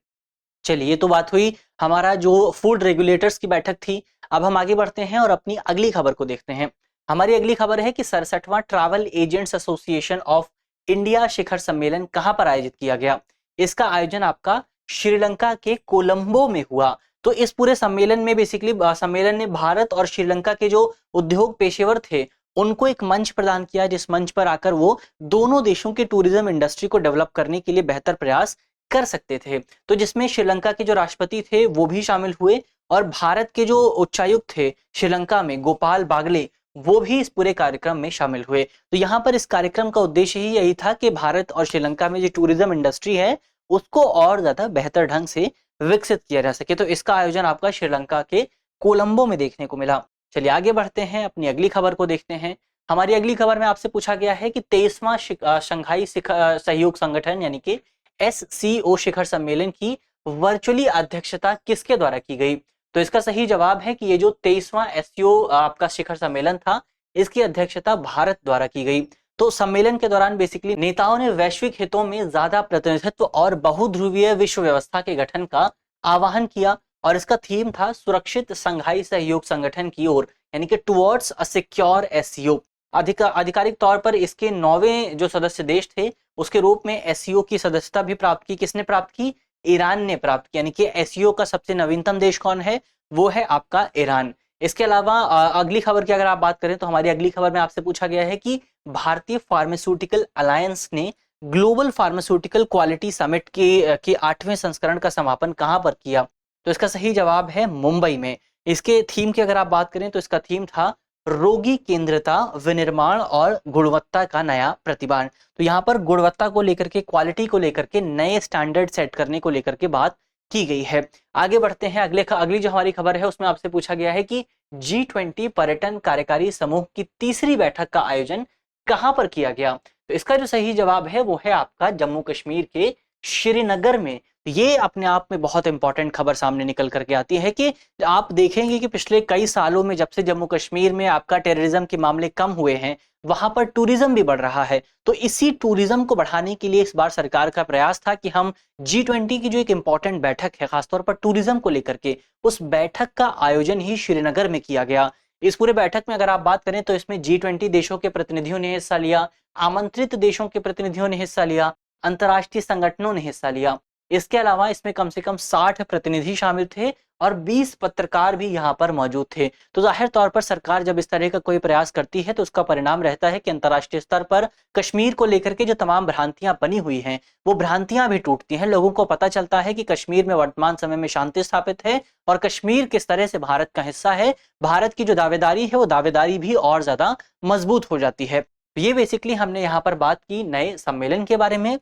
Speaker 1: चलिए, ये तो बात हुई हमारा जो फूड रेगुलेटर्स की बैठक थी। अब हम आगे बढ़ते हैं और अपनी अगली खबर को देखते हैं। हमारी अगली खबर है कि 67वां travel agents association of India शिखर सम्मेलन कहां पर आयोजित किया गया। इसका आयोजन आपका श्रीलंका के कोलंबो में हुआ। तो इस पूरे सम्मेलन में बेसिकली सम्मेलन ने भारत और श्रीलंका के जो उद्योग पेशेवर थे उनको एक मंच प्रदान किया, जिस मंच पर आकर वो दोनों देशों के टूरिज्म इंडस्ट्री को डेवलप करने के लिए बेहतर प्रयास कर सकते थे। तो जिसमें श्रीलंका के जो राष्ट्रपति थे वो भी शामिल हुए, और भारत के जो उच्चायुक्त थे श्रीलंका में गोपाल बागले, वो भी इस पूरे कार्यक्रम में शामिल हुए। तो यहाँ पर इस कार्यक्रम का उद्देश्य ही यही था कि भारत और श्रीलंका में जो टूरिज्म इंडस्ट्री है उसको और ज्यादा बेहतर ढंग से विकसित किया जा सके। तो इसका आयोजन आपका श्रीलंका के कोलंबो में देखने को मिला। चलिए, आगे बढ़ते हैं, अपनी अगली खबर को देखते हैं। हमारी अगली खबर में आपसे पूछा गया है कि 23वां शंघाई सहयोग संगठन यानी कि SCO शिखर सम्मेलन की वर्चुअली अध्यक्षता किसके द्वारा की गई। तो इसका सही जवाब है कि ये जो 23वां SCO आपका शिखर सम्मेलन था इसकी अध्यक्षता भारत द्वारा की गई। तो सम्मेलन के दौरान बेसिकली नेताओं ने वैश्विक हितों में ज्यादा प्रतिनिधित्व और बहुध्रुवीय विश्व व्यवस्था के गठन का आह्वान किया, और इसका थीम था सुरक्षित संघाई सहयोग संगठन की ओर, यानी कि टुवर्ड्स अ सिक्योर SCO। आधिकारिक तौर पर इसके 9वें जो सदस्य देश थे उसके रूप में SCO की सदस्यता भी प्राप्त की। किसने प्राप्त की? ईरान ने प्राप्त की। यानी कि SCO का सबसे नवीनतम देश कौन है? वो है आपका ईरान। इसके अलावा अगली खबर की अगर आप बात करें तो हमारी अगली खबर में आपसे पूछा गया है कि भारतीय फार्मास्यूटिकल अलायंस ने ग्लोबल फार्मास्यूटिकल क्वालिटी समिट के 8वें संस्करण का समापन कहां पर किया। तो इसका सही जवाब है मुंबई में। इसके थीम की अगर आप बात करें तो इसका थीम था रोगी केंद्रता, विनिर्माण और गुणवत्ता का नया प्रतिमान। तो यहाँ पर गुणवत्ता को लेकर के, क्वालिटी को लेकर के नए स्टैंडर्ड सेट करने को लेकर के बात की गई है। आगे बढ़ते हैं, अगली जो हमारी खबर है उसमें आपसे पूछा गया है कि G20 पर्यटन कार्यकारी समूह की तीसरी बैठक का आयोजन कहां पर किया गया। तो इसका जो सही जवाब है वो है आपका जम्मू कश्मीर के श्रीनगर में। ये अपने आप में बहुत इंपॉर्टेंट खबर सामने निकल करके आती है कि आप देखेंगे कि पिछले कई सालों में जब से जम्मू कश्मीर में आपका टेररिज्म के मामले कम हुए हैं वहां पर टूरिज्म भी बढ़ रहा है। तो इसी टूरिज्म को बढ़ाने के लिए इस बार सरकार का प्रयास था कि हम G20 की जो एक इंपॉर्टेंट बैठक है खासतौर पर टूरिज्म को लेकर के, उस बैठक का आयोजन ही श्रीनगर में किया गया। इस पूरे बैठक में अगर आप बात करें तो इसमें G20 देशों के प्रतिनिधियों ने हिस्सा लिया, आमंत्रित देशों के प्रतिनिधियों ने हिस्सा लिया, अंतर्राष्ट्रीय संगठनों ने हिस्सा लिया। इसके अलावा इसमें कम से कम 60 प्रतिनिधि शामिल थे और 20 पत्रकार भी यहाँ पर मौजूद थे। तो जाहिर तौर पर सरकार जब इस तरह का कोई प्रयास करती है तो उसका परिणाम रहता है कि अंतर्राष्ट्रीय स्तर पर कश्मीर को लेकर के जो तमाम भ्रांतियां बनी हुई हैं वो भ्रांतियां भी टूटती हैं। लोगों को पता चलता है कि कश्मीर में वर्तमान समय में शांति स्थापित है और कश्मीर किस तरह से भारत का हिस्सा है। भारत की जो दावेदारी है वो दावेदारी भी और ज्यादा मजबूत हो जाती है। ये बेसिकली हमने यहाँ पर बात की नए सम्मेलन के बारे में।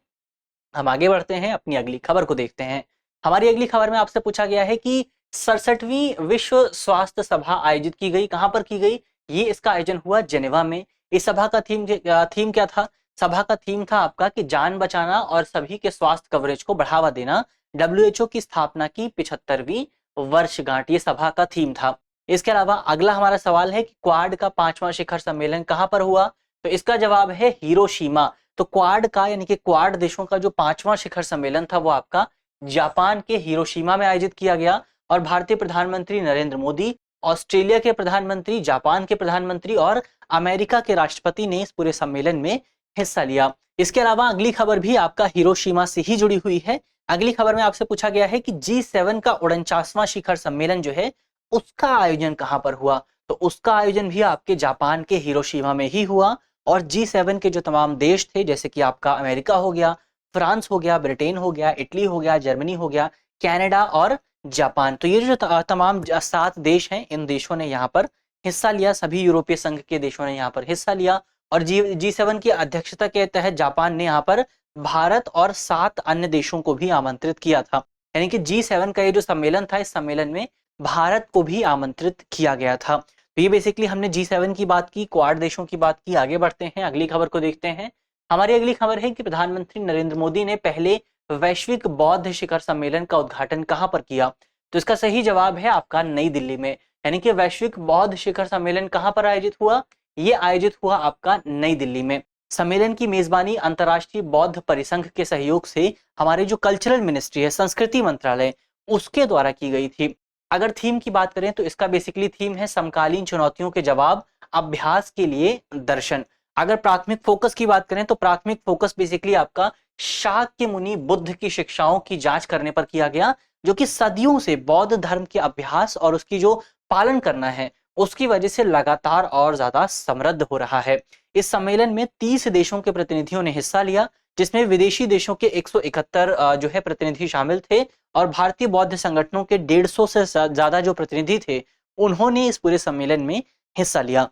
Speaker 1: हम आगे बढ़ते हैं, अपनी अगली खबर को देखते हैं। हमारी अगली खबर में आपसे पूछा गया है कि 67वीं विश्व स्वास्थ्य सभा आयोजित की गई। कहां पर की गई? ये इसका आयोजन हुआ जेनेवा में। इस सभा का थीम क्या था? सभा का थीम था आपका कि जान बचाना और सभी के स्वास्थ्य कवरेज को बढ़ावा देना। WHO की स्थापना की 75वीं वर्षगांठ ये सभा का थीम था। इसके अलावा अगला हमारा सवाल है कि क्वाड का 5वां शिखर सम्मेलन कहां पर हुआ? तो इसका जवाब है हिरोशिमा। तो क्वाड का यानी कि क्वाड देशों का जो 5वां शिखर सम्मेलन था वो आपका जापान के हिरोशिमा में आयोजित किया गया और भारतीय प्रधानमंत्री नरेंद्र मोदी, ऑस्ट्रेलिया के प्रधानमंत्री, जापान के प्रधानमंत्री और अमेरिका के राष्ट्रपति ने इस पूरे सम्मेलन में हिस्सा लिया। इसके अलावा अगली खबर भी आपका हिरोशिमा से ही जुड़ी हुई है। अगली खबर में आपसे पूछा गया है कि G7 का 49वां शिखर सम्मेलन जो है उसका आयोजन कहां पर हुआ? तो उसका आयोजन भी आपके जापान के हिरोशिमा में ही हुआ और G7 के जो तमाम देश थे जैसे कि आपका अमेरिका हो गया, फ्रांस हो गया, ब्रिटेन हो गया, इटली हो गया, जर्मनी हो गया, कनाडा और जापान, तो ये जो तमाम 7 देश हैं इन देशों ने यहाँ पर हिस्सा लिया। सभी यूरोपीय संघ के देशों ने यहाँ पर हिस्सा लिया और G7 की अध्यक्षता के तहत जापान ने यहाँ पर भारत और 7 अन्य देशों को भी आमंत्रित किया था। यानी कि G7 का ये जो सम्मेलन था इस सम्मेलन में भारत को भी आमंत्रित किया गया था। तो ये बेसिकली हमने G7 की बात की, क्वाड देशों की बात की। आगे बढ़ते हैं, अगली खबर को देखते हैं। हमारी अगली खबर है कि प्रधानमंत्री नरेंद्र मोदी ने पहले वैश्विक बौद्ध शिखर सम्मेलन का उद्घाटन कहां पर किया? तो इसका सही जवाब है आपका नई दिल्ली में। यानी कि वैश्विक बौद्ध शिखर सम्मेलन कहां पर आयोजित हुआ? ये आयोजित हुआ आपका नई दिल्ली में। सम्मेलन की मेजबानी अंतर्राष्ट्रीय बौद्ध परिसंघ के सहयोग से हमारी जो कल्चरल मिनिस्ट्री है, संस्कृति मंत्रालय, उसके द्वारा की गई थी। अगर थीम की बात करें तो इसका बेसिकली थीम है समकालीन चुनौतियों के जवाब, अभ्यास के लिए दर्शन। अगर प्राथमिक फोकस की बात करें तो प्राथमिक फोकस बेसिकली आपका शाक्य मुनि बुद्ध की शिक्षाओं की जांच करने पर किया गया, जो कि सदियों से बौद्ध धर्म के अभ्यास और उसकी जो पालन करना है उसकी वजह से लगातार और ज्यादा समृद्ध हो रहा है। इस सम्मेलन में 30 देशों के प्रतिनिधियों ने हिस्सा लिया, जिसमें विदेशी देशों के 171 जो है प्रतिनिधि शामिल थे और भारतीय बौद्ध संगठनों के 150 से ज्यादा जो प्रतिनिधि थे उन्होंने इस पूरे सम्मेलन में हिस्सा लिया।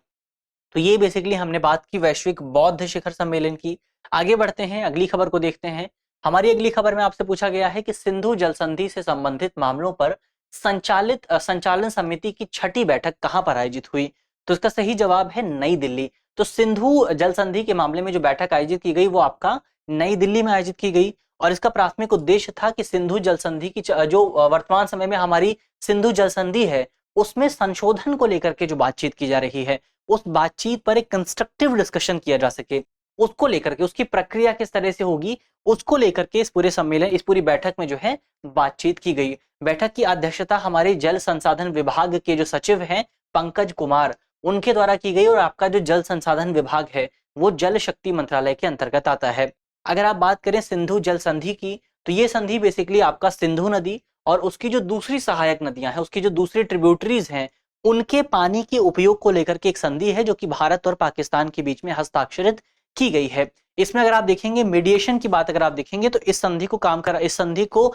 Speaker 1: तो ये बेसिकली हमने बात की वैश्विक बौद्ध शिखर सम्मेलन की। आगे बढ़ते हैं, अगली खबर को देखते हैं। हमारी अगली खबर में आपसे पूछा गया है कि सिंधु जल संधि से संबंधित मामलों पर संचालन समिति की 6ठी बैठक कहां पर आयोजित हुई? तो इसका सही जवाब है नई दिल्ली। तो सिंधु जल संधि के मामले में जो बैठक आयोजित की गई वो आपका नई दिल्ली में आयोजित की गई और इसका प्राथमिक उद्देश्य था कि सिंधु जल संधि की जो वर्तमान समय में हमारी सिंधु जल संधि है उसमें संशोधन को लेकर के जो बातचीत की जा रही है उस बातचीत पर एक कंस्ट्रक्टिव डिस्कशन किया जा सके, उसको लेकर के उसकी प्रक्रिया किस तरह से होगी उसको लेकर के इस पूरे सम्मेलन, इस पूरी बैठक में जो है बातचीत की गई। बैठक की अध्यक्षता हमारे जल संसाधन विभाग के जो सचिव हैं पंकज कुमार, उनके द्वारा की गई और आपका जो जल संसाधन विभाग है वो जल शक्ति मंत्रालय के अंतर्गत आता है। अगर आप बात करें सिंधु जल संधि की तो ये संधि बेसिकली आपका सिंधु नदी और उसकी जो दूसरी सहायक नदियां हैं, उसकी जो दूसरी ट्रिब्यूटरीज हैं, उनके पानी के उपयोग को लेकर के एक संधि है जो कि भारत और पाकिस्तान के बीच में हस्ताक्षरित की गई है। इसमें अगर आप देखेंगे मीडिएशन की बात अगर आप देखेंगे तो इस संधि को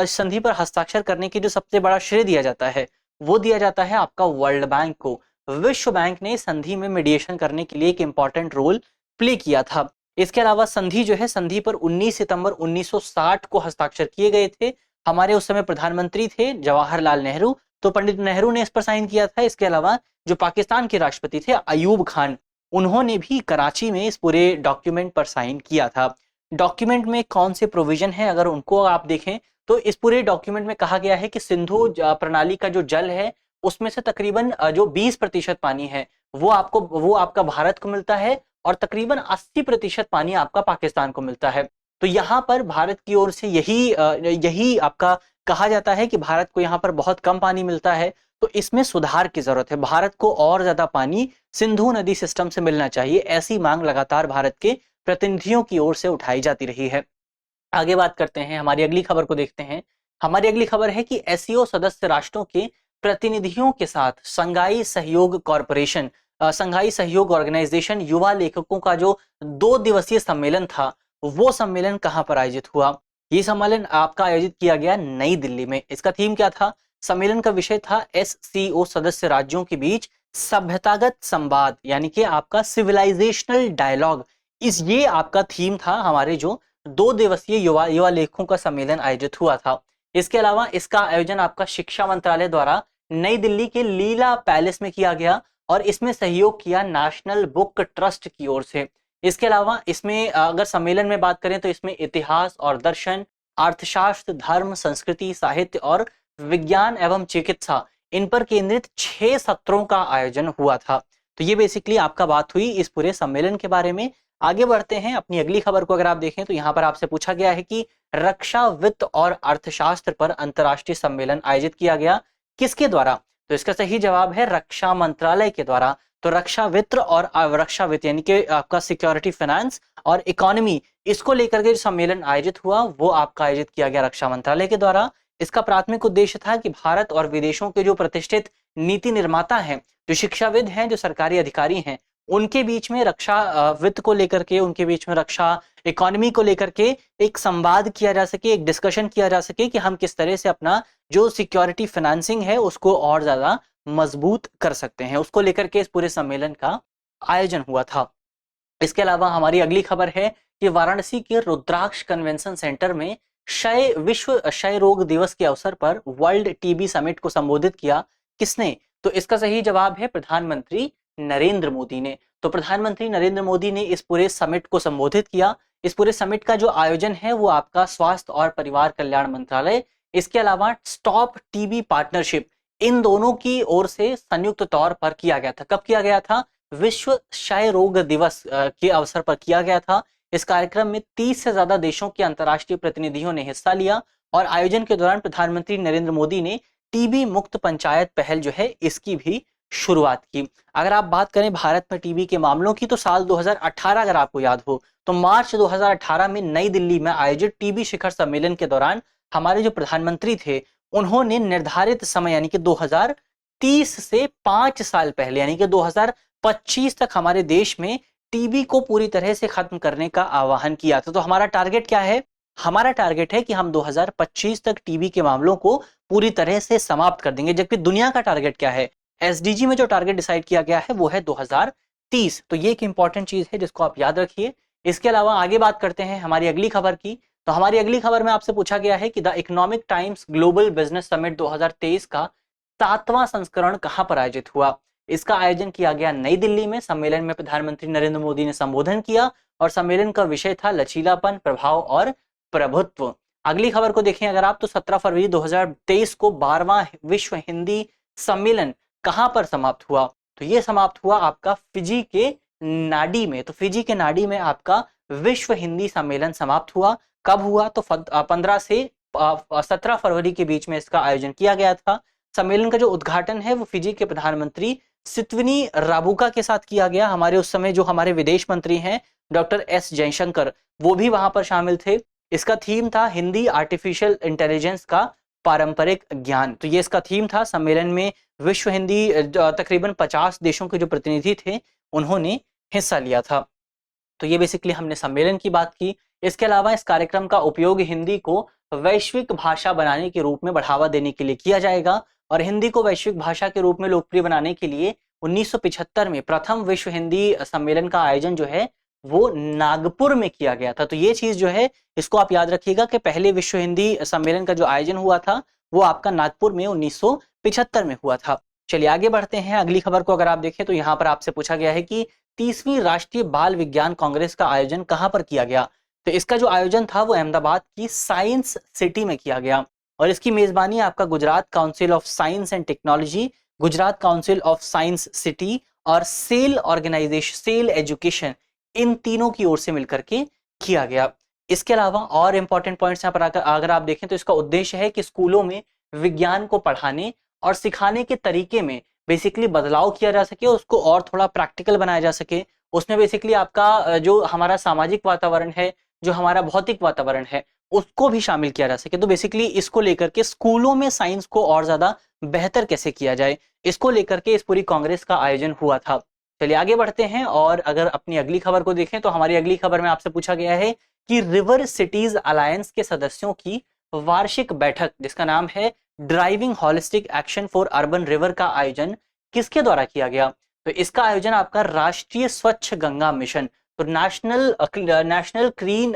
Speaker 1: संधि पर हस्ताक्षर करने की जो सबसे बड़ा श्रेय दिया जाता है वो दिया जाता है आपका वर्ल्ड बैंक को। विश्व बैंक ने संधि में मीडिएशन करने के लिए एक इंपॉर्टेंट रोल प्ले किया था। इसके अलावा संधि जो है, संधि पर 19 सितंबर 1960 को हस्ताक्षर किए गए थे। हमारे उस समय प्रधानमंत्री थे जवाहरलाल नेहरू, तो पंडित नेहरू ने इस पर साइन किया था। इसके अलावा जो पाकिस्तान के राष्ट्रपति थे अयूब खान, उन्होंने भी कराची में इस पूरे डॉक्यूमेंट पर साइन किया था। डॉक्यूमेंट में कौन से प्रोविजन है अगर उनको आप देखें तो इस पूरे डॉक्यूमेंट में कहा गया है कि सिंधु प्रणाली का जो जल है उसमें से तकरीबन जो 20% पानी है वो आपका भारत को मिलता है और तकरीबन 80% पानी आपका पाकिस्तान को मिलता है। तो यहाँ पर भारत की ओर से यही आपका कहा जाता है कि भारत को यहाँ पर बहुत कम पानी मिलता है, तो इसमें सुधार की जरूरत है। भारत को और ज्यादा पानी सिंधु नदी सिस्टम से मिलना चाहिए, ऐसी मांग लगातार भारत के प्रतिनिधियों की ओर से उठाई जाती रही है। आगे बात करते हैं, हमारी अगली खबर को देखते हैं। हमारी अगली खबर है कि एससीओ सदस्य राष्ट्रों के प्रतिनिधियों के साथ संघाई सहयोग कॉरपोरेशन, संघाई सहयोग ऑर्गेनाइजेशन युवा लेखकों का जो 2 दिवसीय सम्मेलन था, वो सम्मेलन कहां पर आयोजित हुआ? ये सम्मेलन आपका आयोजित किया गया नई दिल्ली में। इसका थीम क्या था? सम्मेलन का विषय था एससीओ सदस्य राज्यों के बीच सभ्यतागत संवाद, यानी कि आपका सिविलाइजेशनल डायलॉग। ये आपका थीम था हमारे जो 2 दिवसीय युवा लेखकों का सम्मेलन आयोजित हुआ था। इसके अलावा इसका आयोजन आपका शिक्षा मंत्रालय द्वारा नई दिल्ली के लीला पैलेस में किया गया और इसमें सहयोग किया नेशनल बुक ट्रस्ट की ओर से। इसके अलावा इसमें अगर सम्मेलन में बात करें तो इसमें इतिहास और दर्शन, अर्थशास्त्र, धर्म, संस्कृति, साहित्य और विज्ञान एवं चिकित्सा, इन पर केंद्रित 6 सत्रों का आयोजन हुआ था। तो ये बेसिकली आपका बात हुई इस पूरे सम्मेलन के बारे में। आगे बढ़ते हैं, अपनी अगली खबर को अगर आप देखें तो यहाँ पर आपसे पूछा गया है कि रक्षा, वित्त और अर्थशास्त्र पर अंतर्राष्ट्रीय सम्मेलन आयोजित किया गया, किसके द्वारा? तो इसका सही जवाब है रक्षा मंत्रालय के द्वारा। तो रक्षा वित्त और रक्षा वित्त यानी कि आपका सिक्योरिटी, फाइनेंस और इकोनॉमी, इसको लेकर के जो सम्मेलन आयोजित हुआ वो आपका आयोजित किया गया रक्षा मंत्रालय के द्वारा। इसका प्राथमिक उद्देश्य था कि भारत और विदेशों के जो प्रतिष्ठित नीति निर्माता हैं, जो शिक्षाविद हैं, जो सरकारी अधिकारी हैं, उनके बीच में रक्षा वित्त को लेकर के, उनके बीच में रक्षा इकोनॉमी को लेकर के एक संवाद किया जा सके, एक डिस्कशन किया जा सके कि हम किस तरह से अपना जो सिक्योरिटी फाइनेंसिंग है उसको और ज्यादा मजबूत कर सकते हैं। उसको लेकर के इस पूरे सम्मेलन का आयोजन हुआ था। इसके अलावा हमारी अगली खबर है कि वाराणसी के रुद्राक्ष कन्वेंशन सेंटर में विश्व क्षय रोग दिवस के अवसर पर वर्ल्ड टीबी समिट को संबोधित किया, किसने? तो इसका सही जवाब है प्रधानमंत्री नरेंद्र मोदी ने। तो प्रधानमंत्री नरेंद्र मोदी ने इस पूरे समिट को संबोधित किया। इस पूरे समिट का जो आयोजन है वो आपका स्वास्थ्य और परिवार कल्याण मंत्रालय, इसके अलावा स्टॉप टीबी पार्टनरशिप, इन दोनों की ओर से संयुक्त तौर पर किया गया था। कब किया गया था? विश्व क्षय रोग दिवस के अवसर पर किया गया था। इस कार्यक्रम में 30 से ज्यादा देशों के अंतर्राष्ट्रीय प्रतिनिधियों ने हिस्सा लिया और आयोजन के दौरान प्रधानमंत्री नरेंद्र मोदी ने टीबी मुक्त पंचायत पहल जो है इसकी भी शुरुआत की। अगर आप बात करें भारत में टीबी के मामलों की तो साल 2018 अगर आपको याद हो तो मार्च 2018 में नई दिल्ली में आयोजित टीबी शिखर सम्मेलन के दौरान हमारे जो प्रधानमंत्री थे उन्होंने निर्धारित समय यानी कि 2030 से 5 साल पहले यानी कि 2025 तक हमारे देश में टीबी को पूरी तरह से खत्म करने का आह्वान किया था। तो हमारा टारगेट क्या है? हमारा टारगेट है कि हम 2025 तक टीबी के मामलों को पूरी तरह से समाप्त कर देंगे। जबकि दुनिया का टारगेट क्या है? एसडीजी में जो टारगेट डिसाइड किया गया है वो है 2030। तो ये एक इंपॉर्टेंट चीज है जिसको आप याद रखिए। इसके अलावा आगे बात करते हैं हमारी अगली खबर की। तो हमारी अगली खबर में आपसे पूछा गया है कि the economic times global business summit 2023 का 7वां संस्करण कहां पर आयोजित हुआ? इसका आयोजन किया गया नई दिल्ली में। सम्मेलन में प्रधानमंत्री नरेंद्र मोदी ने संबोधन किया और सम्मेलन का विषय था लचीलापन, प्रभाव और प्रभुत्व। अगली खबर को देखें अगर आप तो 17 फरवरी 2023 को 12वां विश्व हिंदी सम्मेलन कहां पर समाप्त हुआ? तो ये समाप्त हुआ आपका फिजी के नाडी में। तो फिजी के नाडी में आपका विश्व हिंदी सम्मेलन समाप्त हुआ। कब हुआ? तो 15 से 17 फरवरी के बीच में इसका आयोजन किया गया था। सम्मेलन का जो उद्घाटन है वो फिजी के प्रधानमंत्री सित्विनी राबुका के साथ किया गया। हमारे उस समय जो हमारे विदेश मंत्री हैं डॉक्टर एस जयशंकर, वो भी वहां पर शामिल थे। इसका थीम था हिंदी आर्टिफिशियल इंटेलिजेंस का पारंपरिक ज्ञान। तो ये इसका थीम था। सम्मेलन में विश्व हिंदी तकरीबन 50 देशों के जो प्रतिनिधि थे उन्होंने हिस्सा लिया था। तो ये बेसिकली हमने सम्मेलन की बात की। इसके अलावा इस कार्यक्रम का उपयोग हिंदी को वैश्विक भाषा बनाने के रूप में बढ़ावा देने के लिए किया जाएगा और हिंदी को वैश्विक भाषा के रूप में लोकप्रिय बनाने के लिए 1975 में प्रथम विश्व हिंदी सम्मेलन का आयोजन जो है वो नागपुर में किया गया था। तो ये चीज जो है इसको आप याद रखिएगा कि पहले विश्व हिंदी सम्मेलन का जो आयोजन हुआ था वो आपका नागपुर में 1975 में हुआ था। चलिए आगे बढ़ते हैं। अगली खबर को अगर आप देखें तो यहाँ पर आपसे पूछा गया है कि 30वीं राष्ट्रीय बाल विज्ञान कांग्रेस का आयोजन कहां पर किया गया? तो इसका जो आयोजन था वो अहमदाबाद की साइंस सिटी में किया गया और इसकी मेजबानी आपका Gujarat council of science and technology, Gujarat council of science city और सेल ऑर्गेनाइजेशन, सेल एजुकेशन, इन तीनों की ओर से मिलकर के किया गया। इसके अलावा और इंपॉर्टेंट पॉइंट्स यहाँ पर अगर आप देखें तो इसका उद्देश्य है कि स्कूलों में विज्ञान को पढ़ाने और सिखाने के तरीके में बेसिकली बदलाव किया जा सके, उसको और थोड़ा प्रैक्टिकल बनाया जा सके। उसमें बेसिकली आपका जो हमारा सामाजिक वातावरण है, जो हमारा भौतिक वातावरण है, उसको भी शामिल किया जा सके। तो बेसिकली इसको लेकर के स्कूलों में साइंस को और ज्यादा बेहतर कैसे किया जाए, इसको लेकर के इस पूरी कांग्रेस का आयोजन हुआ था। चलिए आगे बढ़ते हैं और अगर अपनी अगली खबर को देखें तो हमारी अगली खबर में आपसे पूछा गया है कि रिवर सिटीज अलायंस के सदस्यों की वार्षिक बैठक जिसका नाम है driving holistic action for urban river का आयोजन किसके द्वारा किया गया। तो इसका आयोजन आपका राष्ट्रीय स्वच्छ गंगा मिशन, तो नेशनल क्लीन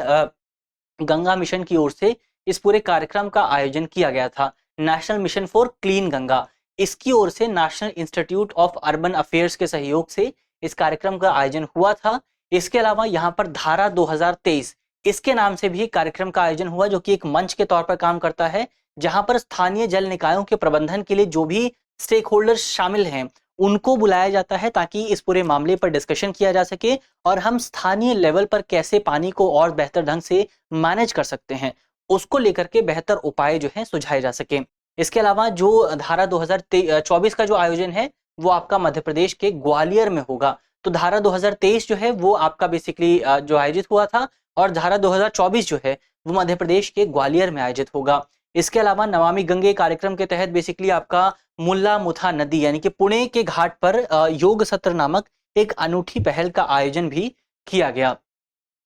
Speaker 1: गंगा मिशन की ओर से इस पूरे कार्यक्रम का आयोजन किया गया था। National mission for clean Ganga, इसकी ओर से national institute of urban affairs के सहयोग से इस कार्यक्रम का आयोजन हुआ था। इसके अलावा यहाँ पर धारा 2023 इसके नाम से भी कार्यक्रम का आयोजन हुआ, जो कि एक मंच के तौर पर काम करता है, जहां पर स्थानीय जल निकायों के प्रबंधन के लिए जो भी स्टेक होल्डर्स शामिल हैं उनको बुलाया जाता है ताकि इस पूरे मामले पर डिस्कशन किया जा सके और हम स्थानीय लेवल पर कैसे पानी को और बेहतर ढंग से मैनेज कर सकते हैं उसको लेकर के बेहतर उपाय जो है सुझाए जा सके। इसके अलावा जो धारा 2024 का जो आयोजन है वो आपका मध्य प्रदेश के ग्वालियर में होगा। तो धारा 2023 जो है वो आपका बेसिकली जो आयोजित हुआ था और धारा 2024 जो है वो मध्य प्रदेश के ग्वालियर में आयोजित होगा। इसके अलावा नमामि गंगे कार्यक्रम के तहत बेसिकली आपका मुल्ला मुथा नदी यानी कि पुणे के घाट पर योग सत्र नामक एक अनूठी पहल का आयोजन भी किया गया।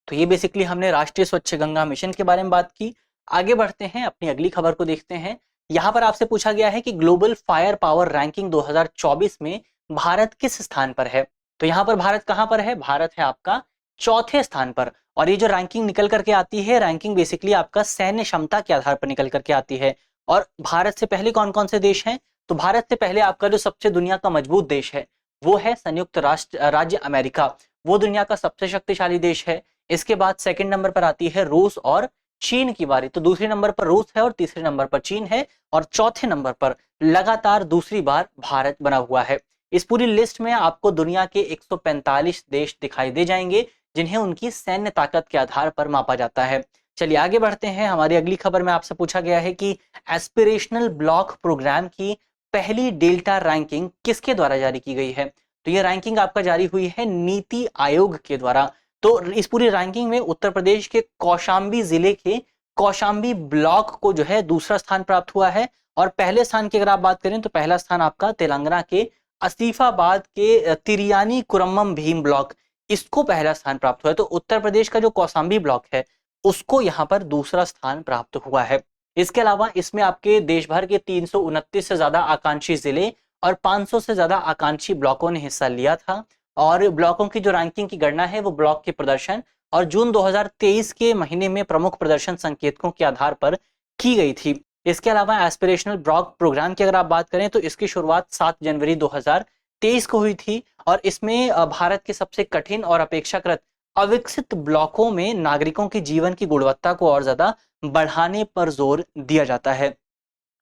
Speaker 1: तो ये बेसिकली हमने राष्ट्रीय स्वच्छ गंगा मिशन के बारे में बात की। आगे बढ़ते हैं, अपनी अगली खबर को देखते हैं। यहाँ पर आपसे पूछा गया है कि ग्लोबल फायर पावर रैंकिंग 2024 में भारत किस स्थान पर है। तो यहाँ पर भारत कहाँ पर है, भारत है आपका चौथे स्थान पर। और ये जो रैंकिंग निकल करके आती है, रैंकिंग बेसिकली आपका सैन्य क्षमता के आधार पर निकल करके आती है। और भारत से पहले कौन कौन से देश हैं, तो भारत से पहले आपका जो सबसे दुनिया का मजबूत देश है वो है संयुक्त राज्य अमेरिका, वो दुनिया का सबसे शक्तिशाली देश है। इसके बाद सेकंड नंबर पर आती है रूस और चीन की बारी, तो दूसरे नंबर पर रूस है और तीसरे नंबर पर चीन है और चौथे नंबर पर लगातार दूसरी बार भारत बना हुआ है। इस पूरी लिस्ट में आपको दुनिया के 145 देश दिखाई दे जाएंगे जिन्हें उनकी सैन्य ताकत के आधार पर मापा जाता है। चलिए आगे बढ़ते हैं, हमारी अगली खबर में आपसे पूछा गया है कि एस्पिरेशनल ब्लॉक प्रोग्राम की पहली डेल्टा रैंकिंग किसके द्वारा जारी की गई है। तो ये रैंकिंग आपका जारी हुई है नीति आयोग के द्वारा। तो इस पूरी रैंकिंग में उत्तर प्रदेश के कौशाम्बी जिले के कौशाम्बी ब्लॉक को जो है दूसरा स्थान प्राप्त हुआ है और पहले स्थान की अगर आप बात करें तो पहला स्थान आपका तेलंगाना के आसिफाबाद के तिरियानी कुरम्मम भीम ब्लॉक, इसको पहला स्थान प्राप्त हुआ है। तो उत्तर प्रदेश का जो कौशाम्बी ब्लॉक है उसको यहाँ पर दूसरा स्थान प्राप्त हुआ है। इसके अलावा इसमें आपके देश भर के 329 से ज्यादा आकांक्षी जिले और 500 से ज्यादा आकांक्षी ब्लॉकों ने हिस्सा लिया था। और ब्लॉकों की जो रैंकिंग की गणना है वो ब्लॉक के प्रदर्शन और जून 2023 के महीने में प्रमुख प्रदर्शन संकेतकों के आधार पर की गई थी। इसके अलावा एस्पिरेशनल ब्लॉक प्रोग्राम की अगर आप बात करें तो इसकी शुरुआत 7 जनवरी 2023 को हुई थी और इसमें भारत के सबसे कठिन और अपेक्षाकृत अविकसित ब्लॉकों में नागरिकों के जीवन की गुणवत्ता को और ज्यादा बढ़ाने पर जोर दिया जाता है।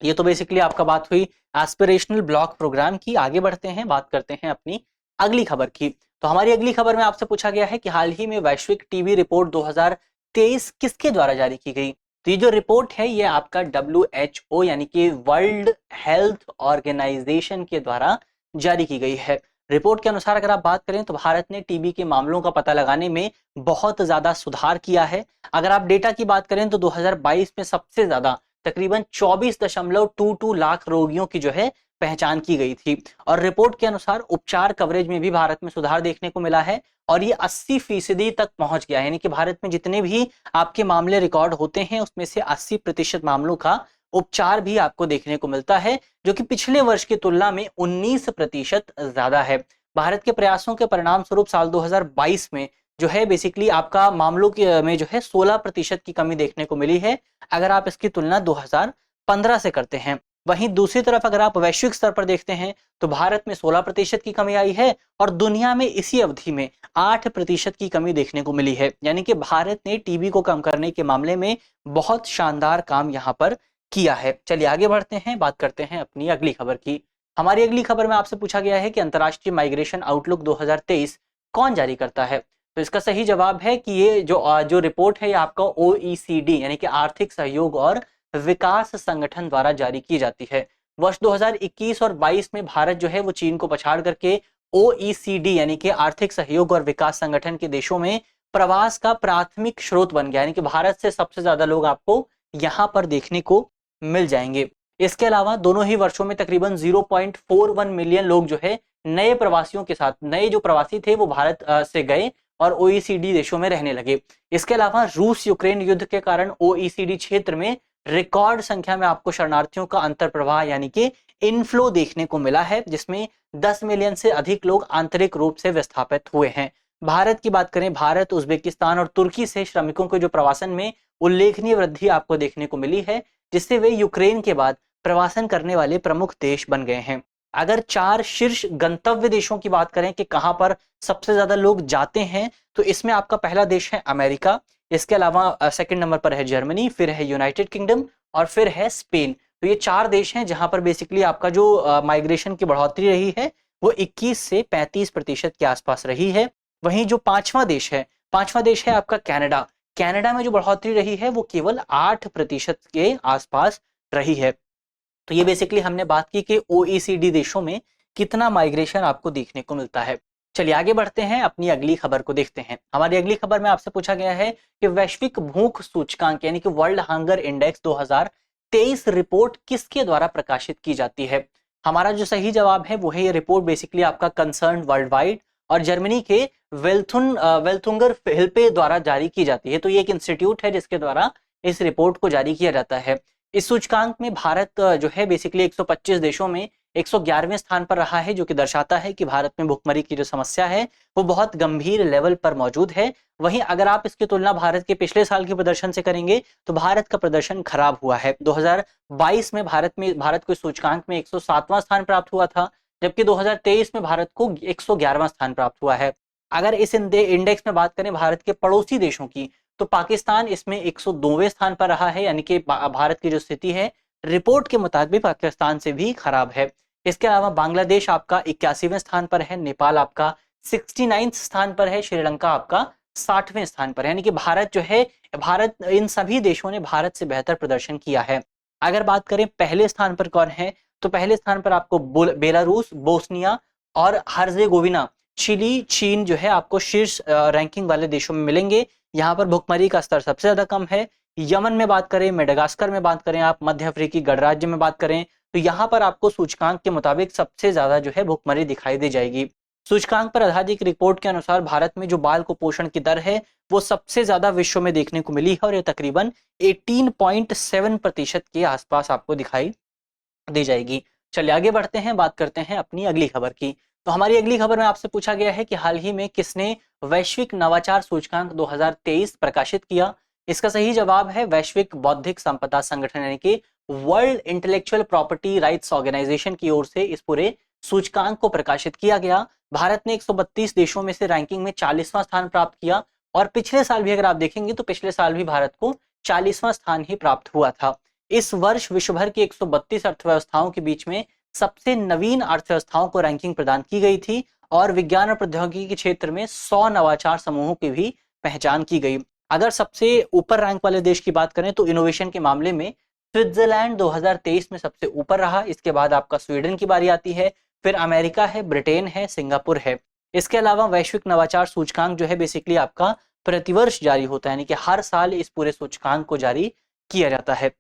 Speaker 1: ये तो बेसिकली आपका बात हुई एस्पिरेशनल ब्लॉक प्रोग्राम की। आगे बढ़ते हैं, बात करते हैं अपनी अगली खबर की। तो हमारी अगली खबर में आपसे पूछा गया है कि हाल ही में वैश्विक टीबी रिपोर्ट 2023 किसके द्वारा जारी की गई। तो ये जो रिपोर्ट है ये आपका WHO यानी कि वर्ल्ड हेल्थ ऑर्गेनाइजेशन के द्वारा जारी की गई है। रिपोर्ट के अनुसार अगर आप बात करें तो भारत ने टीबी के मामलों का पता लगाने में बहुत ज्यादा सुधार किया है। अगर आप डेटा की बात करें तो 2022 में सबसे ज्यादा तकरीबन 24.22 लाख रोगियों की जो है पहचान की गई थी। और रिपोर्ट के अनुसार उपचार कवरेज में भी भारत में सुधार देखने को मिला है और ये 80% तक पहुंच गया है। यानी कि भारत में जितने भी आपके मामले रिकॉर्ड होते हैं उसमें से 80% मामलों का उपचार भी आपको देखने को मिलता है, जो कि पिछले वर्ष की तुलना में 19% ज्यादा है। भारत के प्रयासों के परिणाम स्वरूप साल 2022 में जो है बेसिकली आपका मामलों में जो है 16% की कमी देखने को मिली है अगर आप इसकी तुलना 2015 से करते हैं। वहीं दूसरी तरफ अगर आप वैश्विक स्तर पर देखते हैं तो भारत में 16% की कमी आई है और दुनिया में इसी अवधि में 8% की कमी देखने को मिली है। यानी कि भारत ने टीबी को कम करने के मामले में बहुत शानदार काम यहाँ पर किया है। चलिए आगे बढ़ते हैं, बात करते हैं अपनी अगली खबर की। हमारी अगली खबर में आपसे पूछा गया है कि अंतर्राष्ट्रीय माइग्रेशन आउटलुक 2023 कौन जारी करता है। तो इसका सही जवाब है कि ये जो रिपोर्ट है ये आपका OECD यानी कि आर्थिक सहयोग और विकास संगठन द्वारा जारी की जाती है। वर्ष 2021 और 22 में भारत जो है वो चीन को पछाड़ करके OECD यानी कि आर्थिक सहयोग और विकास संगठन के देशों में प्रवास का प्राथमिक स्रोत बन गया, यानी कि भारत से सबसे ज्यादा लोग आपको यहाँ पर देखने को मिल जाएंगे। इसके अलावा दोनों ही वर्षों में तकरीबन 0.41 मिलियन लोग जो है नए प्रवासियों के साथ, नए जो प्रवासी थे वो भारत से गए और OECD देशों में रहने लगे। इसके अलावा रूस यूक्रेन युद्ध के कारण OECD क्षेत्र में रिकॉर्ड संख्या में आपको शरणार्थियों का अंतर प्रवाह यानी कि इनफ्लो देखने को मिला है, जिसमें 10 मिलियन से अधिक लोग आंतरिक रूप से विस्थापित हुए हैं। भारत की बात करें, भारत, उज्बेकिस्तान और तुर्की से श्रमिकों के जो प्रवासन में उल्लेखनीय वृद्धि आपको देखने को मिली है, जिससे वे यूक्रेन के बाद प्रवासन करने वाले प्रमुख देश बन गए हैं। अगर 4 शीर्ष गंतव्य देशों की बात करें कि कहां पर सबसे ज्यादा लोग जाते हैं, तो इसमें आपका पहला देश है अमेरिका, इसके अलावा सेकंड नंबर पर है जर्मनी, फिर है यूनाइटेड किंगडम और फिर है स्पेन। तो ये 4 देश हैं जहां पर बेसिकली आपका जो माइग्रेशन की बढ़ोतरी रही है वो 21 से 35% के आसपास रही है। वहीं जो पांचवा देश है आपका कनाडा। कनाडा में जो बढ़ोतरी रही है वो केवल 8% के आसपास रही है। तो ये बेसिकली हमने बात की कि OECD देशों में कितना माइग्रेशन आपको देखने को मिलता है। चलिए आगे बढ़ते हैं, अपनी अगली खबर को देखते हैं। हमारी अगली खबर में आपसे पूछा गया है कि वैश्विक भूख सूचकांक यानी कि वर्ल्ड हंगर इंडेक्स 2023 रिपोर्ट किसके द्वारा प्रकाशित की जाती है। हमारा जो सही जवाब है वो है ये रिपोर्ट बेसिकली आपका कंसर्न वर्ल्ड वाइड और जर्मनी के वेल्थुंगर हिल्पे द्वारा जारी की जाती है। तो ये एक इंस्टीट्यूट है जिसके द्वारा इस रिपोर्ट को जारी किया जाता है। इस सूचकांक में भारत जो है बेसिकली 125 देशों में 111वें स्थान पर रहा है, जो कि दर्शाता है कि भारत में भुखमरी की जो समस्या है वो बहुत गंभीर लेवल पर मौजूद है। वहीं अगर आप इसकी तुलना भारत के पिछले साल के प्रदर्शन से करेंगे तो भारत का प्रदर्शन खराब हुआ है। 2022 में भारत को इस सूचकांक में 107वां स्थान प्राप्त हुआ था, जबकि 2023 में भारत को 111वां स्थान प्राप्त हुआ है। अगर इस इंडेक्स में बात करें भारत के पड़ोसी देशों की, तो पाकिस्तान इसमें 102वें स्थान पर रहा है, यानी कि भारत की जो स्थिति है रिपोर्ट के मुताबिक पाकिस्तान से भी खराब है। इसके अलावा बांग्लादेश आपका 81वें स्थान पर है, नेपाल आपका 69 स्थान पर है, श्रीलंका आपका 60वें स्थान पर है, यानी कि भारत इन सभी देशों ने भारत से बेहतर प्रदर्शन किया है। अगर बात करें पहले स्थान पर कौन है, तो पहले स्थान पर आपको बेलारूस, बोस्निया और हर्जेगोविना, चिली, चीन जो है आपको शीर्ष रैंकिंग वाले देशों में मिलेंगे। यहाँ पर भुखमरी का स्तर सबसे ज्यादा कम है। यमन में बात करें, मेडागास्कर में बात करें, आप मध्य अफ्रीकी गणराज्य में बात करें, तो यहाँ पर आपको सूचकांक के मुताबिक सबसे ज्यादा जो है भुखमरी दिखाई दे जाएगी। सूचकांक पर आधारित रिपोर्ट के अनुसार भारत में जो बाल कुपोषण की दर है वो सबसे ज्यादा विश्व में देखने को मिली है और ये तकरीबन 18.7% के आसपास आपको दिखाई दे जाएगी। चलिए आगे बढ़ते हैं, बात करते हैं अपनी अगली खबर की। तो हमारी अगली खबर में आपसे पूछा गया है कि हाल ही में किसने वैश्विक नवाचार सूचकांक 2023 प्रकाशित किया। इसका सही जवाब है वैश्विक बौद्धिक संपदा संगठन यानी कि world intellectual property rights organisation की ओर से इस पूरे सूचकांक को प्रकाशित किया गया। भारत ने 132 देशों में से रैंकिंग में 40वां स्थान प्राप्त किया और पिछले साल भी अगर आप देखेंगे तो पिछले साल भी भारत को 40वां स्थान ही प्राप्त हुआ था। इस वर्ष विश्व भर की 132 अर्थव्यवस्थाओं के बीच में सबसे नवीन अर्थव्यवस्थाओं को रैंकिंग प्रदान की गई थी और विज्ञान और प्रौद्योगिकी के क्षेत्र में 100 नवाचार समूहों की भी पहचान की गई। अगर सबसे ऊपर रैंक वाले देश की बात करें तो इनोवेशन के मामले में स्विट्जरलैंड 2023 में सबसे ऊपर रहा। इसके बाद आपका स्वीडन की बारी आती है, फिर अमेरिका है, ब्रिटेन है, सिंगापुर है। इसके अलावा वैश्विक नवाचार सूचकांक जो है बेसिकली आपका प्रतिवर्ष जारी होता है, यानी कि हर साल इस पूरे सूचकांक को जारी किया जाता है।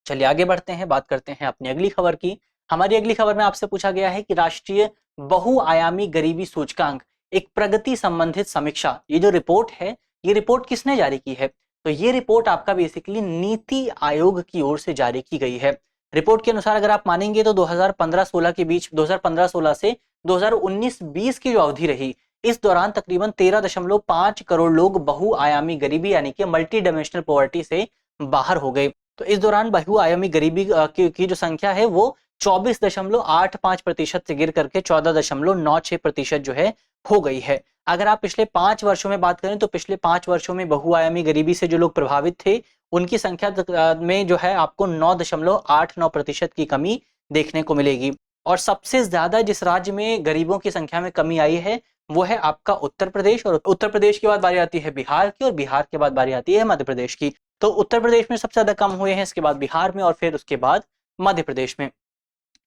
Speaker 1: चलिए आगे बढ़ते हैं, बात करते हैं अपनी अगली खबर की। हमारी अगली खबर में आपसे पूछा गया है कि राष्ट्रीय बहुआयामी गरीबी सूचकांक एक प्रगति संबंधित समीक्षा, ये जो रिपोर्ट है ये रिपोर्ट किसने जारी की है। तो ये रिपोर्ट आपका बेसिकली नीति आयोग की ओर से जारी की गई है। रिपोर्ट के अनुसार अगर आप मानेंगे तो 2015-16 के बीच 2015-16 से 2019-20 की जो अवधि रही, इस दौरान तकरीबन 13.5 करोड़ लोग बहुआयामी गरीबी यानी कि मल्टी डायमेंशनल पॉवर्टी से बाहर हो गए। तो इस दौरान बहुआयामी गरीबी की जो संख्या है वो 24.85% से गिर करके 14.96% जो है हो गई है। अगर आप पिछले 5 वर्षों में बात करें तो पिछले 5 वर्षों में बहुआयामी गरीबी से जो लोग प्रभावित थे उनकी संख्या में जो है आपको 9.89% की कमी देखने को मिलेगी। और सबसे ज्यादा जिस राज्य में गरीबों की संख्या में कमी आई है वो है आपका उत्तर प्रदेश, और उत्तर प्रदेश के बाद बारी आती है बिहार की, और बिहार के बाद बारी आती है मध्य प्रदेश की। तो उत्तर प्रदेश में सबसे ज्यादा कम हुए हैं, इसके बाद बिहार में, और फिर उसके बाद मध्य प्रदेश में।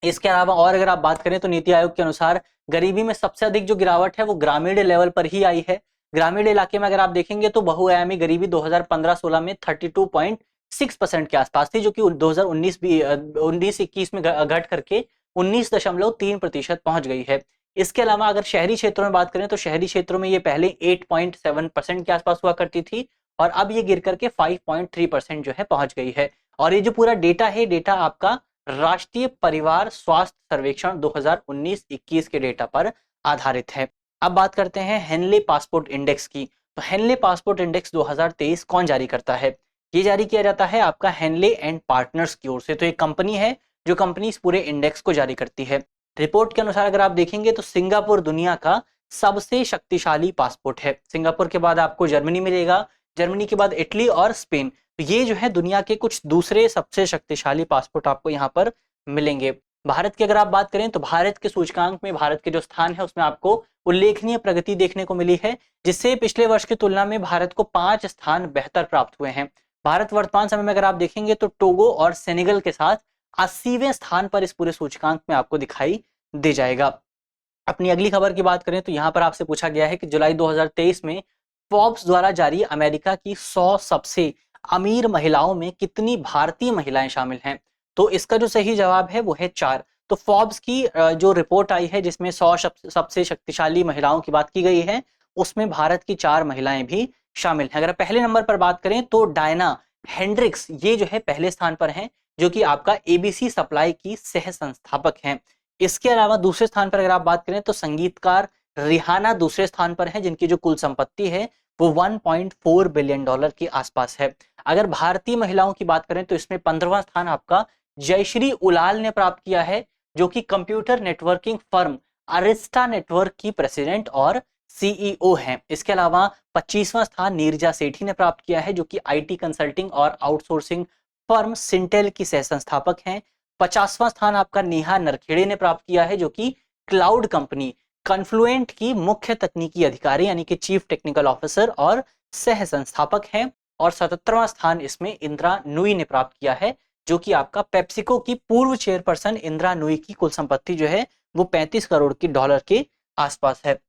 Speaker 1: इसके अलावा और अगर आप बात करें तो नीति आयोग के अनुसार गरीबी में सबसे अधिक जो गिरावट है वो ग्रामीण लेवल पर ही आई है। ग्रामीण इलाके में अगर आप देखेंगे तो बहुआयामी गरीबी 2015-16 में 32.6% के आसपास थी, जो कि 2019-21 में घट करके 19.3% पहुंच गई है। इसके अलावा अगर शहरी क्षेत्रों में बात करें तो शहरी क्षेत्रों में ये पहले 8.7% के आसपास हुआ करती थी, और अब ये गिर करके 5.3% जो है पहुंच गई है। और ये जो पूरा डेटा है, डेटा आपका राष्ट्रीय परिवार स्वास्थ्य सर्वेक्षण 2019-21 के डेटा पर आधारित है। अब बात करते हैं हेनले पासपोर्ट इंडेक्स की। तो हेनले पासपोर्ट इंडेक्स 2023 कौन जारी करता है? ये जारी किया जाता है आपका हेनले एंड पार्टनर्स की ओर से। तो एक कंपनी है जो कंपनी इस पूरे इंडेक्स को जारी करती है। रिपोर्ट के अनुसार अगर आप देखेंगे तो सिंगापुर दुनिया का सबसे शक्तिशाली पासपोर्ट है। सिंगापुर के बाद आपको जर्मनी मिलेगा, जर्मनी के बाद इटली और स्पेन। तो ये जो है दुनिया के कुछ दूसरे सबसे शक्तिशाली पासपोर्ट आपको यहाँ पर मिलेंगे। भारत की अगर आप बात करें तो भारत के सूचकांक में भारत के जो स्थान है उसमें आपको उल्लेखनीय प्रगति देखने को मिली है, जिससे पिछले वर्ष की तुलना में भारत को 5 स्थान बेहतर प्राप्त हुए हैं। भारत वर्तमान समय में अगर आप देखेंगे तो टोगो और सेनेगल के साथ 80वें स्थान पर इस पूरे सूचकांक में आपको दिखाई दे जाएगा। अपनी अगली खबर की बात करें तो यहाँ पर आपसे पूछा गया है कि जुलाई 2023 में फोर्ब्स द्वारा जारी अमेरिका की 100 सबसे अमीर महिलाओं में कितनी भारतीय महिलाएं शामिल हैं? तो इसका जो सही जवाब है वो है 4। तो फोर्ब्स की जो रिपोर्ट आई है जिसमें 100 सबसे शक्तिशाली महिलाओं की बात की गई है, उसमें भारत की 4 महिलाएं भी शामिल हैं। अगर पहले नंबर पर बात करें तो डायना हेंड्रिक्स ये जो है पहले स्थान पर हैं, जो कि आपका एबीसी सप्लाई की सह संस्थापक हैं। इसके अलावा दूसरे स्थान पर अगर आप बात करें तो संगीतकार रिहाना दूसरे स्थान पर है, जिनकी जो कुल संपत्ति है वो 1.4 बिलियन डॉलर के आसपास है। अगर भारतीय महिलाओं की बात करें तो इसमें 15वां स्थान आपका जयश्री उलाल ने प्राप्त किया है, जो कि computer networking firm Arista network की प्रेसिडेंट और सीईओ हैं। इसके अलावा 25वां स्थान नीरजा सेठी ने प्राप्त किया है, जो कि आईटी कंसल्टिंग और आउटसोर्सिंग फर्म सिंटेल की सह संस्थापक हैं। 50वां स्थान आपका नेहा नरखेड़े ने प्राप्त किया है, जो कि क्लाउड कंपनी कन्फ्लुएंट की मुख्य तकनीकी अधिकारी यानी कि चीफ टेक्निकल ऑफिसर और सह संस्थापक हैं। और 77वां स्थान इसमें इंदिरा नुई ने प्राप्त किया है, जो कि आपका पेप्सिको की पूर्व चेयरपर्सन इंदिरा नुई की कुल संपत्ति जो है वो 35 करोड़ की डॉलर के आसपास है।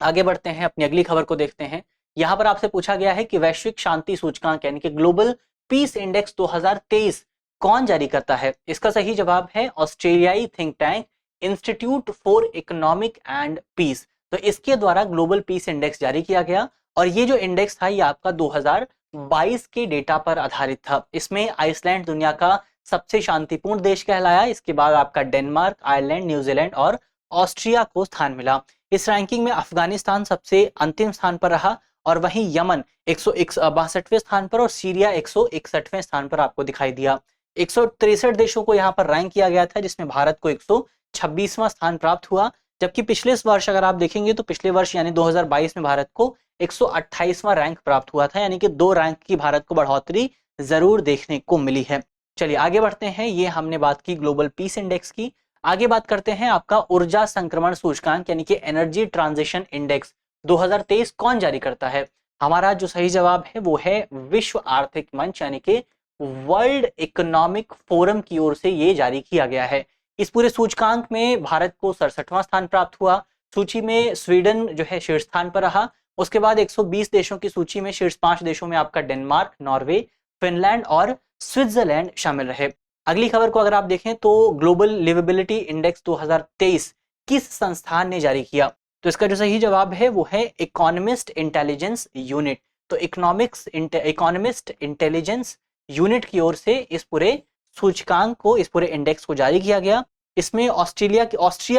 Speaker 1: आगे बढ़ते हैं, अपनी अगली खबर को देखते हैं। यहां पर आपसे पूछा गया है कि वैश्विक शांति सूचकांक यानी कि ग्लोबल पीस इंडेक्स 2023 कौन जारी करता है? इसका सही जवाब है ऑस्ट्रेलियाई think tank institute for economic and peace. तो इसके द्वारा ग्लोबल पीस इंडेक्स जारी किया गया, और ये जो इंडेक्स था ये आपका 2022 के डेटा पर आधारित था। इसमें आइसलैंड दुनिया का सबसे शांतिपूर्ण देश कहलाया। इसके बाद आपका डेनमार्क, आयरलैंड, न्यूजीलैंड और ऑस्ट्रिया को स्थान मिला। इस रैंकिंग में अफगानिस्तान सबसे अंतिम स्थान पर रहा, और वहीं यमन 162वें स्थान पर और सीरिया 161वें स्थान पर आपको दिखाई दिया। 163 देशों को यहाँ पर रैंक किया गया था, जिसमें भारत को 126वां स्थान प्राप्त हुआ। जबकि पिछले वर्ष अगर आप देखेंगे तो पिछले वर्ष यानी 2022 में भारत को 128वां रैंक प्राप्त हुआ था, यानी कि 2 रैंक की भारत को बढ़ोतरी जरूर देखने को मिली है। चलिए आगे बढ़ते हैं, ये हमने बात की ग्लोबल पीस इंडेक्स की। आगे बात करते हैं आपका ऊर्जा संक्रमण सूचकांक यानी कि एनर्जी ट्रांजिशन इंडेक्स 2023 कौन जारी करता है? हमारा जो सही जवाब है वो है विश्व आर्थिक मंच यानी कि वर्ल्ड इकोनॉमिक फोरम की ओर से ये जारी किया गया है। इस पूरे सूचकांक में भारत को 67वां स्थान प्राप्त हुआ। सूची में स्वीडन जो है शीर्ष स्थान पर रहा। उसके बाद 120 देशों की सूची में शीर्ष 5 देशों में आपका डेनमार्क, नॉर्वे, फिनलैंड और स्विट्जरलैंड शामिल रहे। अगली खबर को अगर आप देखें तो ग्लोबल लिवेबिलिटी इंडेक्स 2023 किस संस्थान ने जारी किया? तो इसका जो सही जवाब है वो है इकोनॉमिस्ट इंटेलिजेंस यूनिट। तो इकोनॉमिस्ट इंटेलिजेंस यूनिट की ओर से इस पूरे सूचकांक को, इस पूरे इंडेक्स को जारी किया गया। इसमें ऑस्ट्रिया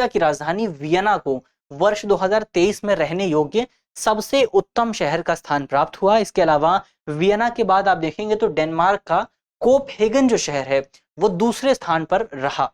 Speaker 1: की राजधानी वियना को वर्ष 2023 में रहने योग्य सबसे उत्तम शहर का स्थान प्राप्त हुआ। इसके अलावा वियना के बाद आप देखेंगे तो डेनमार्क का कोपहेगन जो शहर है वो दूसरे स्थान पर रहा,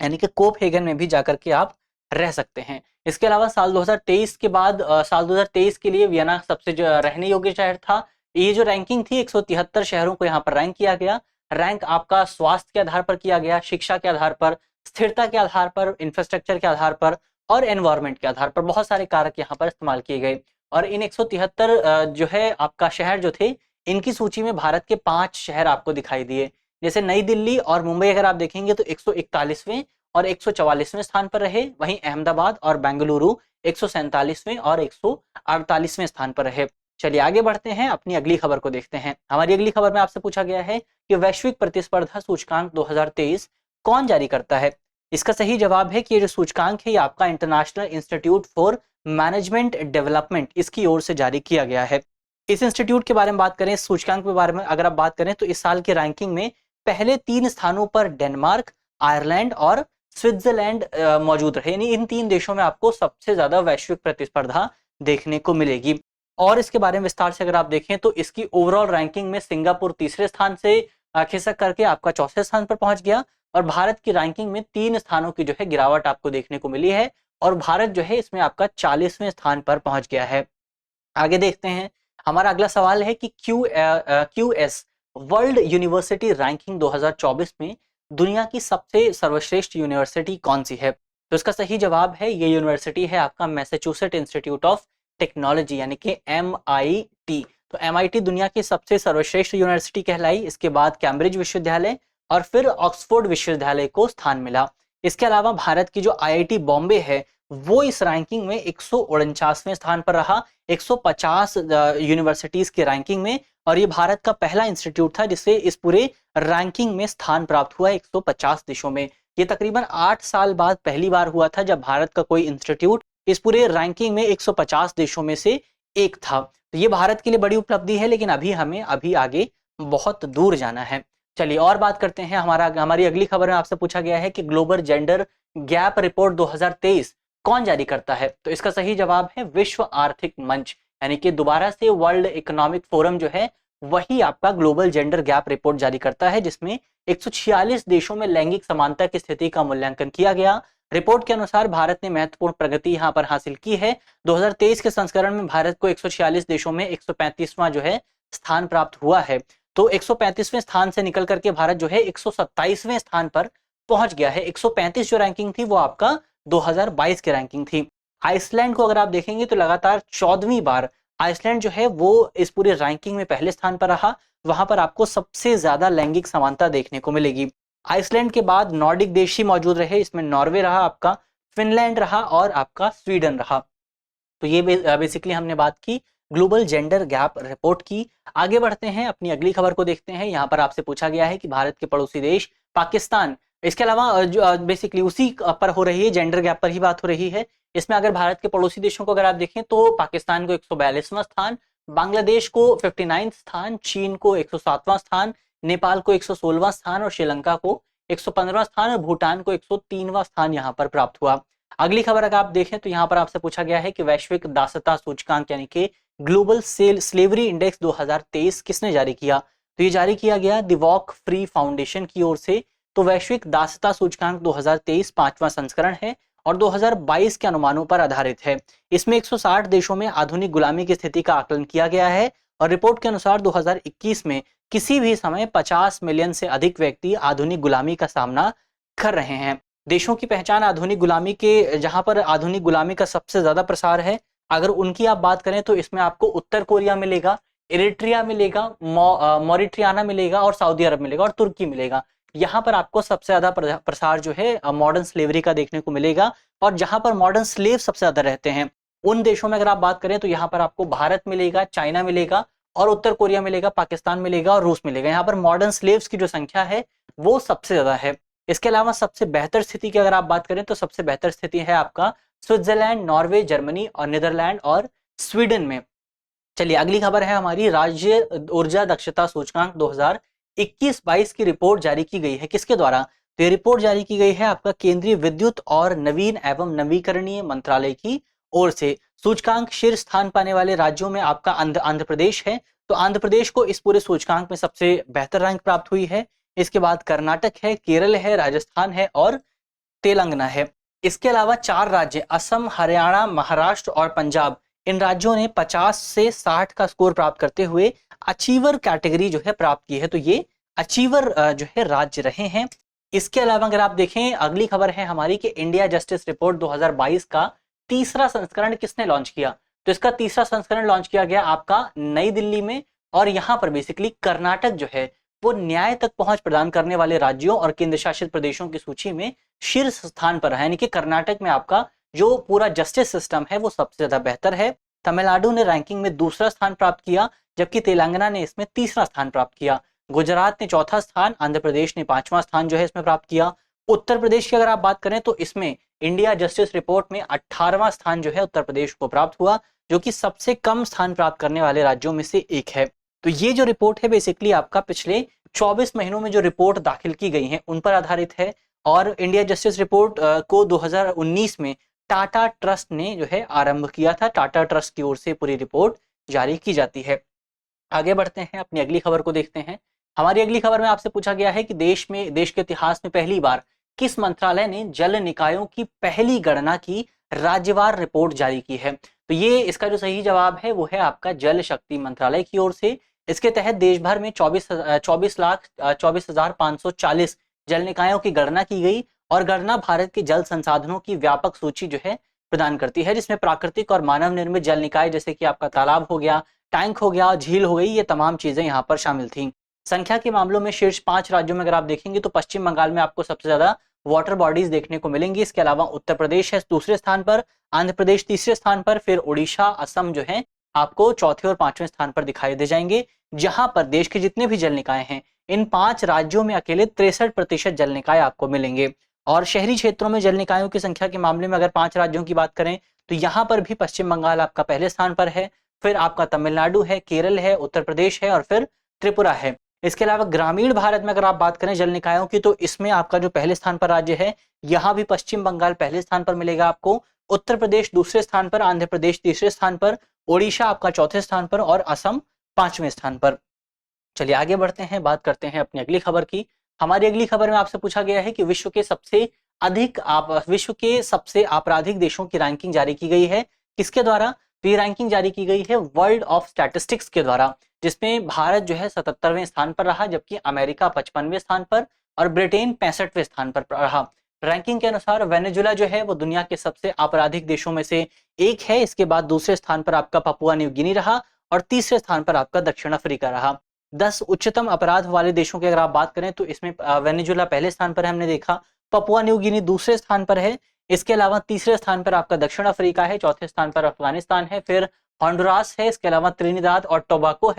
Speaker 1: यानी कि कोपहेगन में भी जाकर के आप रह सकते हैं। इसके अलावा साल 2023 के बाद साल 2023 के लिए वियना सबसे जो रहने योग्य शहर था। ये जो रैंकिंग थी 173 शहरों को यहाँ पर रैंक किया गया। रैंक आपका स्वास्थ्य के आधार पर किया गया, शिक्षा के आधार पर, स्थिरता के आधार पर, इंफ्रास्ट्रक्चर के आधार पर और एनवायरमेंट के आधार पर बहुत सारे कारक यहाँ पर इस्तेमाल किए गए। और इन 173 जो है आपका शहर जो थे, इनकी सूची में भारत के 5 शहर आपको दिखाई दिए। जैसे नई दिल्ली और मुंबई अगर आप देखेंगे तो 141वें और 144वें स्थान पर रहे, वहीं अहमदाबाद और बेंगलुरु 147वें और 148वें स्थान पर रहे। चलिए आगे बढ़ते हैं, अपनी अगली खबर को देखते हैं। हमारी अगली खबर में आपसे पूछा गया है कि वैश्विक प्रतिस्पर्धा सूचकांक 2023 कौन जारी करता है। इसका सही जवाब है कि ये जो सूचकांक है ये आपका international institute for management development, इसकी ओर से जारी किया गया है। इस इंस्टीट्यूट के बारे में बात करें, इस सूचकांक के बारे में अगर आप बात करें तो इस साल की रैंकिंग में पहले 3 स्थानों पर डेनमार्क, आयरलैंड और स्विट्जरलैंड मौजूद रहे। यानी इन 3 देशों में आपको सबसे ज्यादा वैश्विक प्रतिस्पर्धा देखने को मिलेगी। और इसके बारे में विस्तार से अगर आप देखें तो इसकी ओवरऑल रैंकिंग में सिंगापुर तीसरे स्थान से खिसक करके आपका चौथे स्थान पर पहुंच गया, और भारत की रैंकिंग में 3 स्थानों की जो है गिरावट आपको देखने को मिली है, और भारत जो है इसमें आपका 40वें स्थान पर पहुंच गया है। आगे देखते हैं, हमारा अगला सवाल है कि QS वर्ल्ड यूनिवर्सिटी रैंकिंग 2024 में दुनिया की सबसे सर्वश्रेष्ठ यूनिवर्सिटी कौन सी है। तो इसका सही जवाब है, ये यूनिवर्सिटी है आपका मैसाचुसेट्स इंस्टीट्यूट ऑफ टेक्नोलॉजी यानी कि MIT। तो MIT दुनिया की सबसे सर्वश्रेष्ठ यूनिवर्सिटी कहलाई, इसके बाद कैम्ब्रिज विश्वविद्यालय और फिर ऑक्सफोर्ड विश्वविद्यालय को स्थान मिला। इसके अलावा भारत की जो IIT बॉम्बे है वो इस रैंकिंग में 149वें स्थान पर रहा 150 यूनिवर्सिटीज की रैंकिंग में, और ये भारत का पहला इंस्टीट्यूट था जिसे इस पूरे रैंकिंग में स्थान प्राप्त हुआ 150 देशों में। ये तकरीबन 8 साल बाद पहली बार हुआ था जब भारत का कोई इंस्टीट्यूट इस पूरे रैंकिंग में 150 देशों में से एक था। तो ये भारत के लिए बड़ी उपलब्धि है, लेकिन हमें आगे बहुत दूर जाना है। चलिए और बात करते हैं, हमारी अगली खबर में आपसे पूछा गया है कि ग्लोबल जेंडर गैप रिपोर्ट 2023 कौन जारी करता है। तो इसका सही जवाब है विश्व आर्थिक मंच, यानी कि दोबारा से वर्ल्ड इकोनॉमिक फोरम जो है वही आपका ग्लोबल जेंडर गैप रिपोर्ट जारी करता है, जिसमें 146 देशों में लैंगिक समानता की स्थिति का मूल्यांकन किया गया। रिपोर्ट के अनुसार भारत ने महत्वपूर्ण प्रगति यहां पर हासिल की है। 2023 के संस्करण में भारत को 146 देशों में 135वां जो है स्थान प्राप्त हुआ है। तो 135वें स्थान से निकल करके भारत जो है 127वें स्थान पर पहुंच गया है। 135 जो रैंकिंग थी वो आपका 2022 की रैंकिंग थी। आइसलैंड को अगर आप देखेंगे तो लगातार 14वीं बार आइसलैंड जो है वो इस पूरी रैंकिंग में पहले स्थान पर रहा। वहां पर आपको सबसे ज्यादा लैंगिक समानता देखने को मिलेगी। आइसलैंड के बाद नॉर्डिक देश ही मौजूद रहे, इसमें नॉर्वे रहा आपका, फिनलैंड रहा और आपका स्वीडन रहा। तो ये बेसिकली हमने बात की ग्लोबल जेंडर गैप रिपोर्ट की। आगे बढ़ते हैं, अपनी अगली खबर को देखते हैं। यहाँ पर आपसे पूछा गया है कि भारत के पड़ोसी देश पाकिस्तान, इसके अलावा बेसिकली उसी पर हो रही है, जेंडर गैप पर ही बात हो रही है। इसमें अगर भारत के पड़ोसी देशों को अगर आप देखें तो पाकिस्तान को 142वां स्थान, बांग्लादेश को 59 स्थान, चीन को 107वां स्थान, नेपाल को 116वां स्थान और श्रीलंका को 115वां स्थान और भूटान को 103वां स्थान यहाँ पर प्राप्त हुआ। अगली खबर अगर आप देखें तो यहाँ पर आपसे पूछा गया है कि वैश्विक दासता सूचकांक यानी कि ग्लोबल स्लेवरी इंडेक्स 2023 किसने जारी किया। तो ये जारी किया गया द वॉक फ्री फाउंडेशन की ओर से। तो वैश्विक दासता सूचकांक 2023 5वां संस्करण है और 2022 के अनुमानों पर आधारित है। इसमें 160 देशों में आधुनिक गुलामी की स्थिति का आकलन किया गया है और रिपोर्ट के अनुसार 2021 में किसी भी समय 50 मिलियन से अधिक व्यक्ति आधुनिक गुलामी का सामना कर रहे हैं। देशों की पहचान आधुनिक गुलामी के, जहां पर आधुनिक गुलामी का सबसे ज्यादा प्रसार है, अगर उनकी आप बात करें तो इसमें आपको उत्तर कोरिया मिलेगा, इरिट्रिया मिलेगा, मॉरिट्रियाना मिलेगा और सऊदी अरब मिलेगा और तुर्की मिलेगा। यहाँ पर आपको सबसे ज्यादा प्रसार जो है मॉडर्न स्लेवरी का देखने को मिलेगा। और जहां पर मॉडर्न स्लेव सबसे ज्यादा रहते हैं उन देशों में अगर आप बात करें तो यहाँ पर आपको भारत मिलेगा, चाइना मिलेगा और उत्तर कोरिया मिलेगा, पाकिस्तान मिलेगा और रूस मिलेगा। यहाँ पर मॉडर्न स्लेव्स की जो संख्या है वो सबसे ज्यादा है। इसके अलावा सबसे बेहतर स्थिति की अगर आप बात करें तो सबसे बेहतर स्थिति है आपका स्विट्जरलैंड, नॉर्वे, जर्मनी और नीदरलैंड और स्वीडन में। चलिए अगली खबर है हमारी, राज्य ऊर्जा दक्षता सूचकांक 2021-22 की रिपोर्ट जारी की गई है। किसके द्वारा? तो ये रिपोर्ट जारी की गई है आपका केंद्रीय विद्युत और नवीन एवं नवीकरणीय मंत्रालय की ओर से। सूचकांक शीर्ष स्थान पाने वाले राज्यों में आपका आंध्र प्रदेश है। तो आंध्र प्रदेश को इस पूरे सूचकांक में सबसे बेहतर रैंक प्राप्त हुई है। इसके बाद कर्नाटक है, केरल है, राजस्थान है और तेलंगाना है। इसके अलावा 4 राज्य असम, हरियाणा, महाराष्ट्र और पंजाब, इन राज्यों ने 50 से 60 का स्कोर प्राप्त करते हुए अचीवर कैटेगरी जो है प्राप्त की है। तो ये अचीवर जो है राज्य रहे हैं। इसके अलावा अगर आप देखें, अगली खबर है हमारी कि इंडिया जस्टिस रिपोर्ट 2022 का तीसरा संस्करण किसने लॉन्च किया। तो इसका तीसरा संस्करण लॉन्च किया गया आपका नई दिल्ली में, और यहाँ पर बेसिकली कर्नाटक जो है वो न्याय तक पहुंच प्रदान करने वाले राज्यों और केंद्र शासित प्रदेशों की सूची में शीर्ष स्थान पर है, यानी कि कर्नाटक में आपका जो पूरा जस्टिस सिस्टम है वो सबसे ज्यादा बेहतर है। तमिलनाडु ने रैंकिंग में दूसरा स्थान प्राप्त किया, जबकि तेलंगाना ने इसमें तीसरा स्थान प्राप्त किया। गुजरात ने चौथा स्थान, आंध्र प्रदेश ने पांचवा स्थान जो है इसमें प्राप्त किया। उत्तर प्रदेश की अगर आप बात करें तो इसमें इंडिया जस्टिस रिपोर्ट में 18वां स्थान जो है उत्तर प्रदेश को प्राप्त हुआ, जो कि सबसे कम स्थान प्राप्त करने वाले राज्यों में से एक है। तो ये जो रिपोर्ट है बेसिकली आपका पिछले 24 महीनों में जो रिपोर्ट दाखिल की गई है उन पर आधारित है, और इंडिया जस्टिस रिपोर्ट को 2019 में टाटा ट्रस्ट ने जो है आरंभ किया था। टाटा ट्रस्ट की ओर से पूरी रिपोर्ट जारी की जाती है। आगे बढ़ते हैं, अपनी अगली खबर को देखते हैं। हमारी अगली खबर में आपसे पूछा गया है कि देश के इतिहास में पहली बार किस मंत्रालय ने जल निकायों की पहली गणना की राज्यवार रिपोर्ट जारी की है। तो ये इसका जो सही जवाब है वो है आपका जल शक्ति मंत्रालय की ओर से। इसके तहत देश भर में 24,24,540 जल निकायों की गणना की गई, और गणना भारत के जल संसाधनों की व्यापक सूची जो है प्रदान करती है, जिसमें प्राकृतिक और मानव निर्मित जल निकाय जैसे कि आपका तालाब हो गया, टैंक हो गया, झील हो गई, ये तमाम चीजें यहाँ पर शामिल थी। संख्या के मामलों में शीर्ष 5 राज्यों में अगर आप देखेंगे तो पश्चिम बंगाल में आपको सबसे ज्यादा वाटर बॉडीज देखने को मिलेंगी। इसके अलावा उत्तर प्रदेश है दूसरे स्थान पर, आंध्र प्रदेश तीसरे स्थान पर, फिर उड़ीसा, असम जो है आपको चौथे और पांचवें स्थान पर दिखाई दे जाएंगे। जहां पर देश के जितने भी जल निकाय हैं इन 5 राज्यों में अकेले 63% जल निकाय आपको मिलेंगे। और शहरी क्षेत्रों में जल निकायों की संख्या के मामले में अगर 5 राज्यों की बात करें तो यहाँ पर भी पश्चिम बंगाल आपका पहले स्थान पर है, फिर आपका तमिलनाडु है, केरल है, उत्तर प्रदेश है और फिर त्रिपुरा है। इसके अलावा ग्रामीण भारत में अगर आप बात करें जल निकायों की तो इसमें आपका जो पहले स्थान पर राज्य है यहाँ भी पश्चिम बंगाल पहले स्थान पर मिलेगा आपको, उत्तर प्रदेश दूसरे स्थान पर, आंध्र प्रदेश तीसरे स्थान पर, ओडिशा आपका चौथे स्थान पर और असम 5वें स्थान पर। चलिए आगे बढ़ते हैं, बात करते हैं अपनी अगली खबर की। हमारी अगली खबर में आपसे पूछा गया है कि विश्व के सबसे आपराधिक देशों की रैंकिंग जारी की गई है, किसके द्वारा। तो ये रैंकिंग जारी की गई है वर्ल्ड ऑफ स्टैटिस्टिक्स के द्वारा, जिसमें भारत जो है 77वें स्थान पर रहा, जबकि अमेरिका 55वें स्थान पर और ब्रिटेन 65वें स्थान पर रहा। रैंकिंग के अनुसार वेनेजुला जो है वो दुनिया के सबसे आपराधिक देशों में से एक है। इसके बाद दूसरे स्थान पर आपका पपुआ न्यू गिनी रहा और तीसरे स्थान पर आपका दक्षिण अफ्रीका रहा। 10 उच्चतम अपराध वाले देशों की अगर आप बात करें तो इसमें वेनेजुला पहले स्थान पर है, हमने देखा, पपुआ न्यू गिनी दूसरे स्थान पर है। इसके अलावा तीसरे स्थान पर आपका दक्षिण अफ्रीका है, चौथे स्थान पर अफगानिस्तान है, फिर होंडुरास है, इसके अलावा त्रिनिदाद और टोबैगो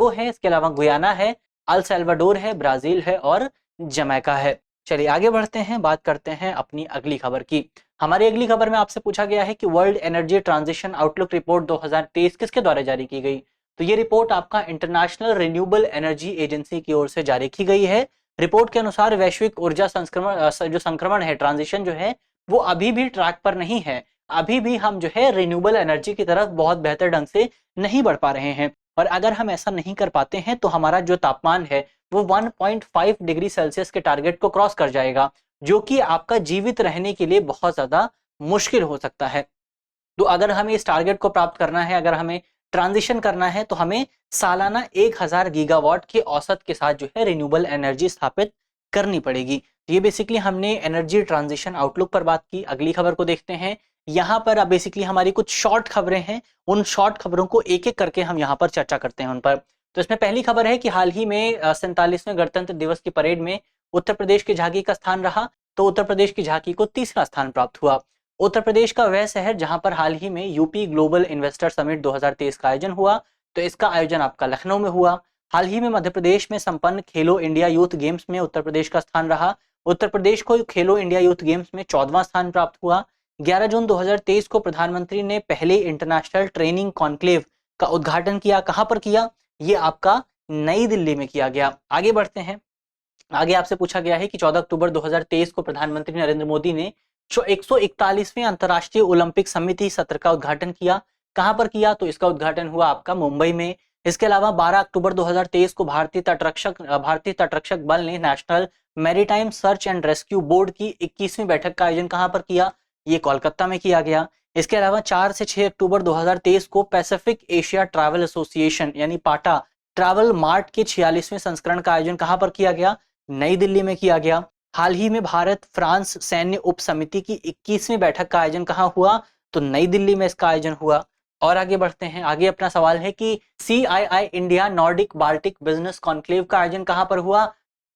Speaker 1: है, इसके अलावा गुयाना है, अल सल्वाडोर है, ब्राजील है और जमैका है। चलिए आगे बढ़ते हैं, बात करते हैं अपनी अगली खबर की। हमारी अगली खबर में आपसे पूछा गया है कि world energy transition outlook report 2023 किसके द्वारा जारी की गई। तो ये रिपोर्ट आपका इंटरनेशनल रिन्यूएबल एनर्जी एजेंसी की ओर से जारी की गई है। रिपोर्ट के अनुसार वैश्विक ऊर्जा संक्रमण है, ट्रांजिशन जो है वो अभी भी ट्रैक पर नहीं है। अभी भी हम जो है रिन्यूएबल एनर्जी की तरफ बहुत बेहतर ढंग से नहीं बढ़ पा रहे हैं, और अगर हम ऐसा नहीं कर पाते हैं तो हमारा जो तापमान है वो 1.5 डिग्री सेल्सियस के टारगेट को क्रॉस कर जाएगा, जो कि आपका जीवित रहने के लिए बहुत ज्यादा मुश्किल हो सकता है। तो अगर हमें इस टारगेट को प्राप्त करना है, अगर हमें ट्रांजिशन करना है, तो हमें सालाना 1000 गीगावाट के औसत के साथ जो है रिन्यूएबल एनर्जी स्थापित करनी पड़ेगी। ये बेसिकली हमने एनर्जी ट्रांजिशन आउटलुक पर बात की। अगली खबर को देखते हैं। यहाँ पर बेसिकली हमारी कुछ शॉर्ट खबरें हैं, उन शॉर्ट खबरों को एक एक करके हम यहाँ पर चर्चा करते हैं उन पर। तो इसमें पहली खबर है कि हाल ही में 47वें गणतंत्र दिवस की परेड में उत्तर प्रदेश की झांकी का स्थान रहा। तो उत्तर प्रदेश की झांकी को तीसरा स्थान प्राप्त हुआ। उत्तर प्रदेश का वह शहर जहां पर हाल ही में यूपी ग्लोबल इन्वेस्टर समिट 2023 का आयोजन हुआ, तो इसका आयोजन आपका लखनऊ में हुआ। हाल ही में मध्य प्रदेश में संपन्न खेलो इंडिया यूथ गेम्स में उत्तर प्रदेश का स्थान रहा। उत्तर प्रदेश को खेलो इंडिया यूथ गेम्स में 14वां स्थान प्राप्त हुआ। 11 जून 2023 को प्रधानमंत्री ने पहले इंटरनेशनल ट्रेनिंग कॉन्क्लेव का उद्घाटन किया। कहां पर किया? ये आपका नई दिल्ली में किया गया। आगे बढ़ते हैं। आगे आपसे पूछा गया है कि 14 अक्टूबर 2023 को प्रधानमंत्री नरेंद्र मोदी ने 141वें अंतर्राष्ट्रीय ओलंपिक समिति सत्र का उद्घाटन किया। कहां पर किया? तो इसका उद्घाटन हुआ आपका मुंबई में। इसके अलावा 12 अक्टूबर 2023 को भारतीय तटरक्षक बल ने national maritime search and rescue board की 21वीं बैठक का आयोजन कहां पर किया? ये कोलकाता में किया गया। इसके अलावा 4 से 6 अक्टूबर 2023 को पैसिफिक एशिया ट्रैवल एसोसिएशन यानी पाटा ट्रैवल मार्ट के 46वें संस्करण का आयोजन कहां पर किया गया? नई दिल्ली में किया गया। हाल ही में भारत फ्रांस सैन्य उप समिति की 21वीं बैठक का आयोजन कहाँ हुआ? तो नई दिल्ली में इसका आयोजन हुआ। और आगे बढ़ते हैं। आगे अपना सवाल है कि CII India Nordic Baltic business conclave का आयोजन कहाँ पर हुआ?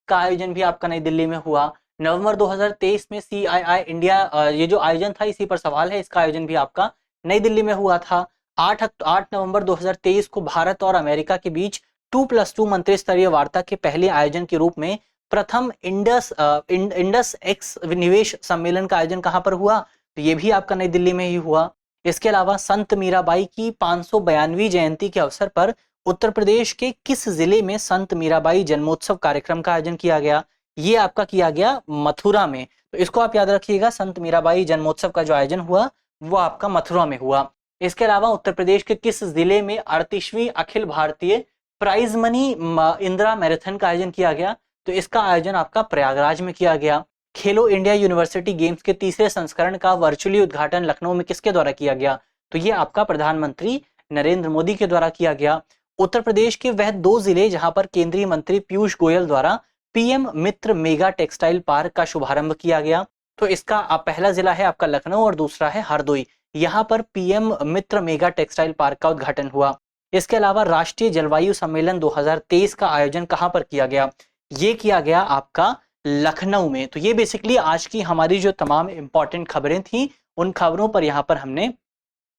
Speaker 1: का आयोजन भी आपका नई दिल्ली में हुआ। नवंबर 2023 में CII इंडिया ये जो आयोजन था इसी पर सवाल है, इसका आयोजन भी आपका नई दिल्ली में हुआ था। 8 नवंबर 2023 को भारत और अमेरिका के बीच 2+2 मंत्री स्तरीय वार्ता के पहले आयोजन के रूप में प्रथम इंडस एक्स निवेश सम्मेलन का आयोजन कहाँ पर हुआ? तो ये भी आपका नई दिल्ली में ही हुआ। इसके अलावा संत मीराबाई की 592वीं जयंती के अवसर पर उत्तर प्रदेश के किस जिले में संत मीराबाई जन्मोत्सव कार्यक्रम का आयोजन किया गया? ये आपका किया गया मथुरा में। तो इसको आप याद रखिएगा, संत मीराबाई जन्मोत्सव का जो आयोजन हुआ वो आपका मथुरा में हुआ। इसके अलावा उत्तर प्रदेश के किस जिले में 38वीं Akhil Bharatiya prize money Indira marathon का आयोजन किया गया? तो इसका आयोजन आपका प्रयागराज में किया गया। खेलो इंडिया यूनिवर्सिटी गेम्स के तीसरे संस्करण का वर्चुअली उद्घाटन लखनऊ में किसके द्वारा किया गया? तो ये आपका प्रधानमंत्री नरेंद्र मोदी के द्वारा किया गया। उत्तर प्रदेश के वह 2 जिले जहां पर केंद्रीय मंत्री पीयूष गोयल द्वारा PM मित्र मेगा टेक्सटाइल पार्क का शुभारंभ किया गया। तो इसका पहला जिला है आपका लखनऊ और दूसरा है हरदोई। यहाँ पर PM मित्र मेगा टेक्सटाइल पार्क का उद्घाटन हुआ। इसके अलावा राष्ट्रीय जलवायु सम्मेलन 2023 का आयोजन कहाँ पर किया गया? ये किया गया आपका लखनऊ में। तो ये बेसिकली आज की हमारी जो तमाम इंपॉर्टेंट खबरें थी उन खबरों पर यहाँ पर हमने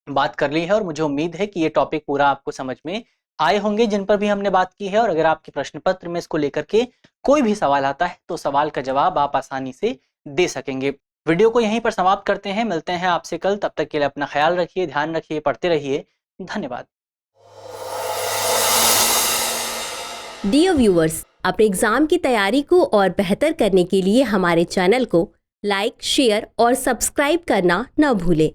Speaker 1: बात कर ली है और मुझे उम्मीद है कि ये टॉपिक पूरा आपको समझ में आए होंगे जिन पर भी हमने बात की है। और अगर आपके प्रश्न पत्र में इसको लेकर के कोई भी सवाल आता है तो सवाल का जवाब आप आसानी से दे सकेंगे। वीडियो को यहीं पर समाप्त करते हैं, मिलते हैं आपसे कल। तब तक के लिए अपना ख्याल रखिए, ध्यान रखिए, पढ़ते रहिए। धन्यवाद।
Speaker 2: डियर व्यूअर्स, अपने एग्जाम की तैयारी को और बेहतर करने के लिए हमारे चैनल को लाइक, शेयर और सब्सक्राइब करना न भूलें।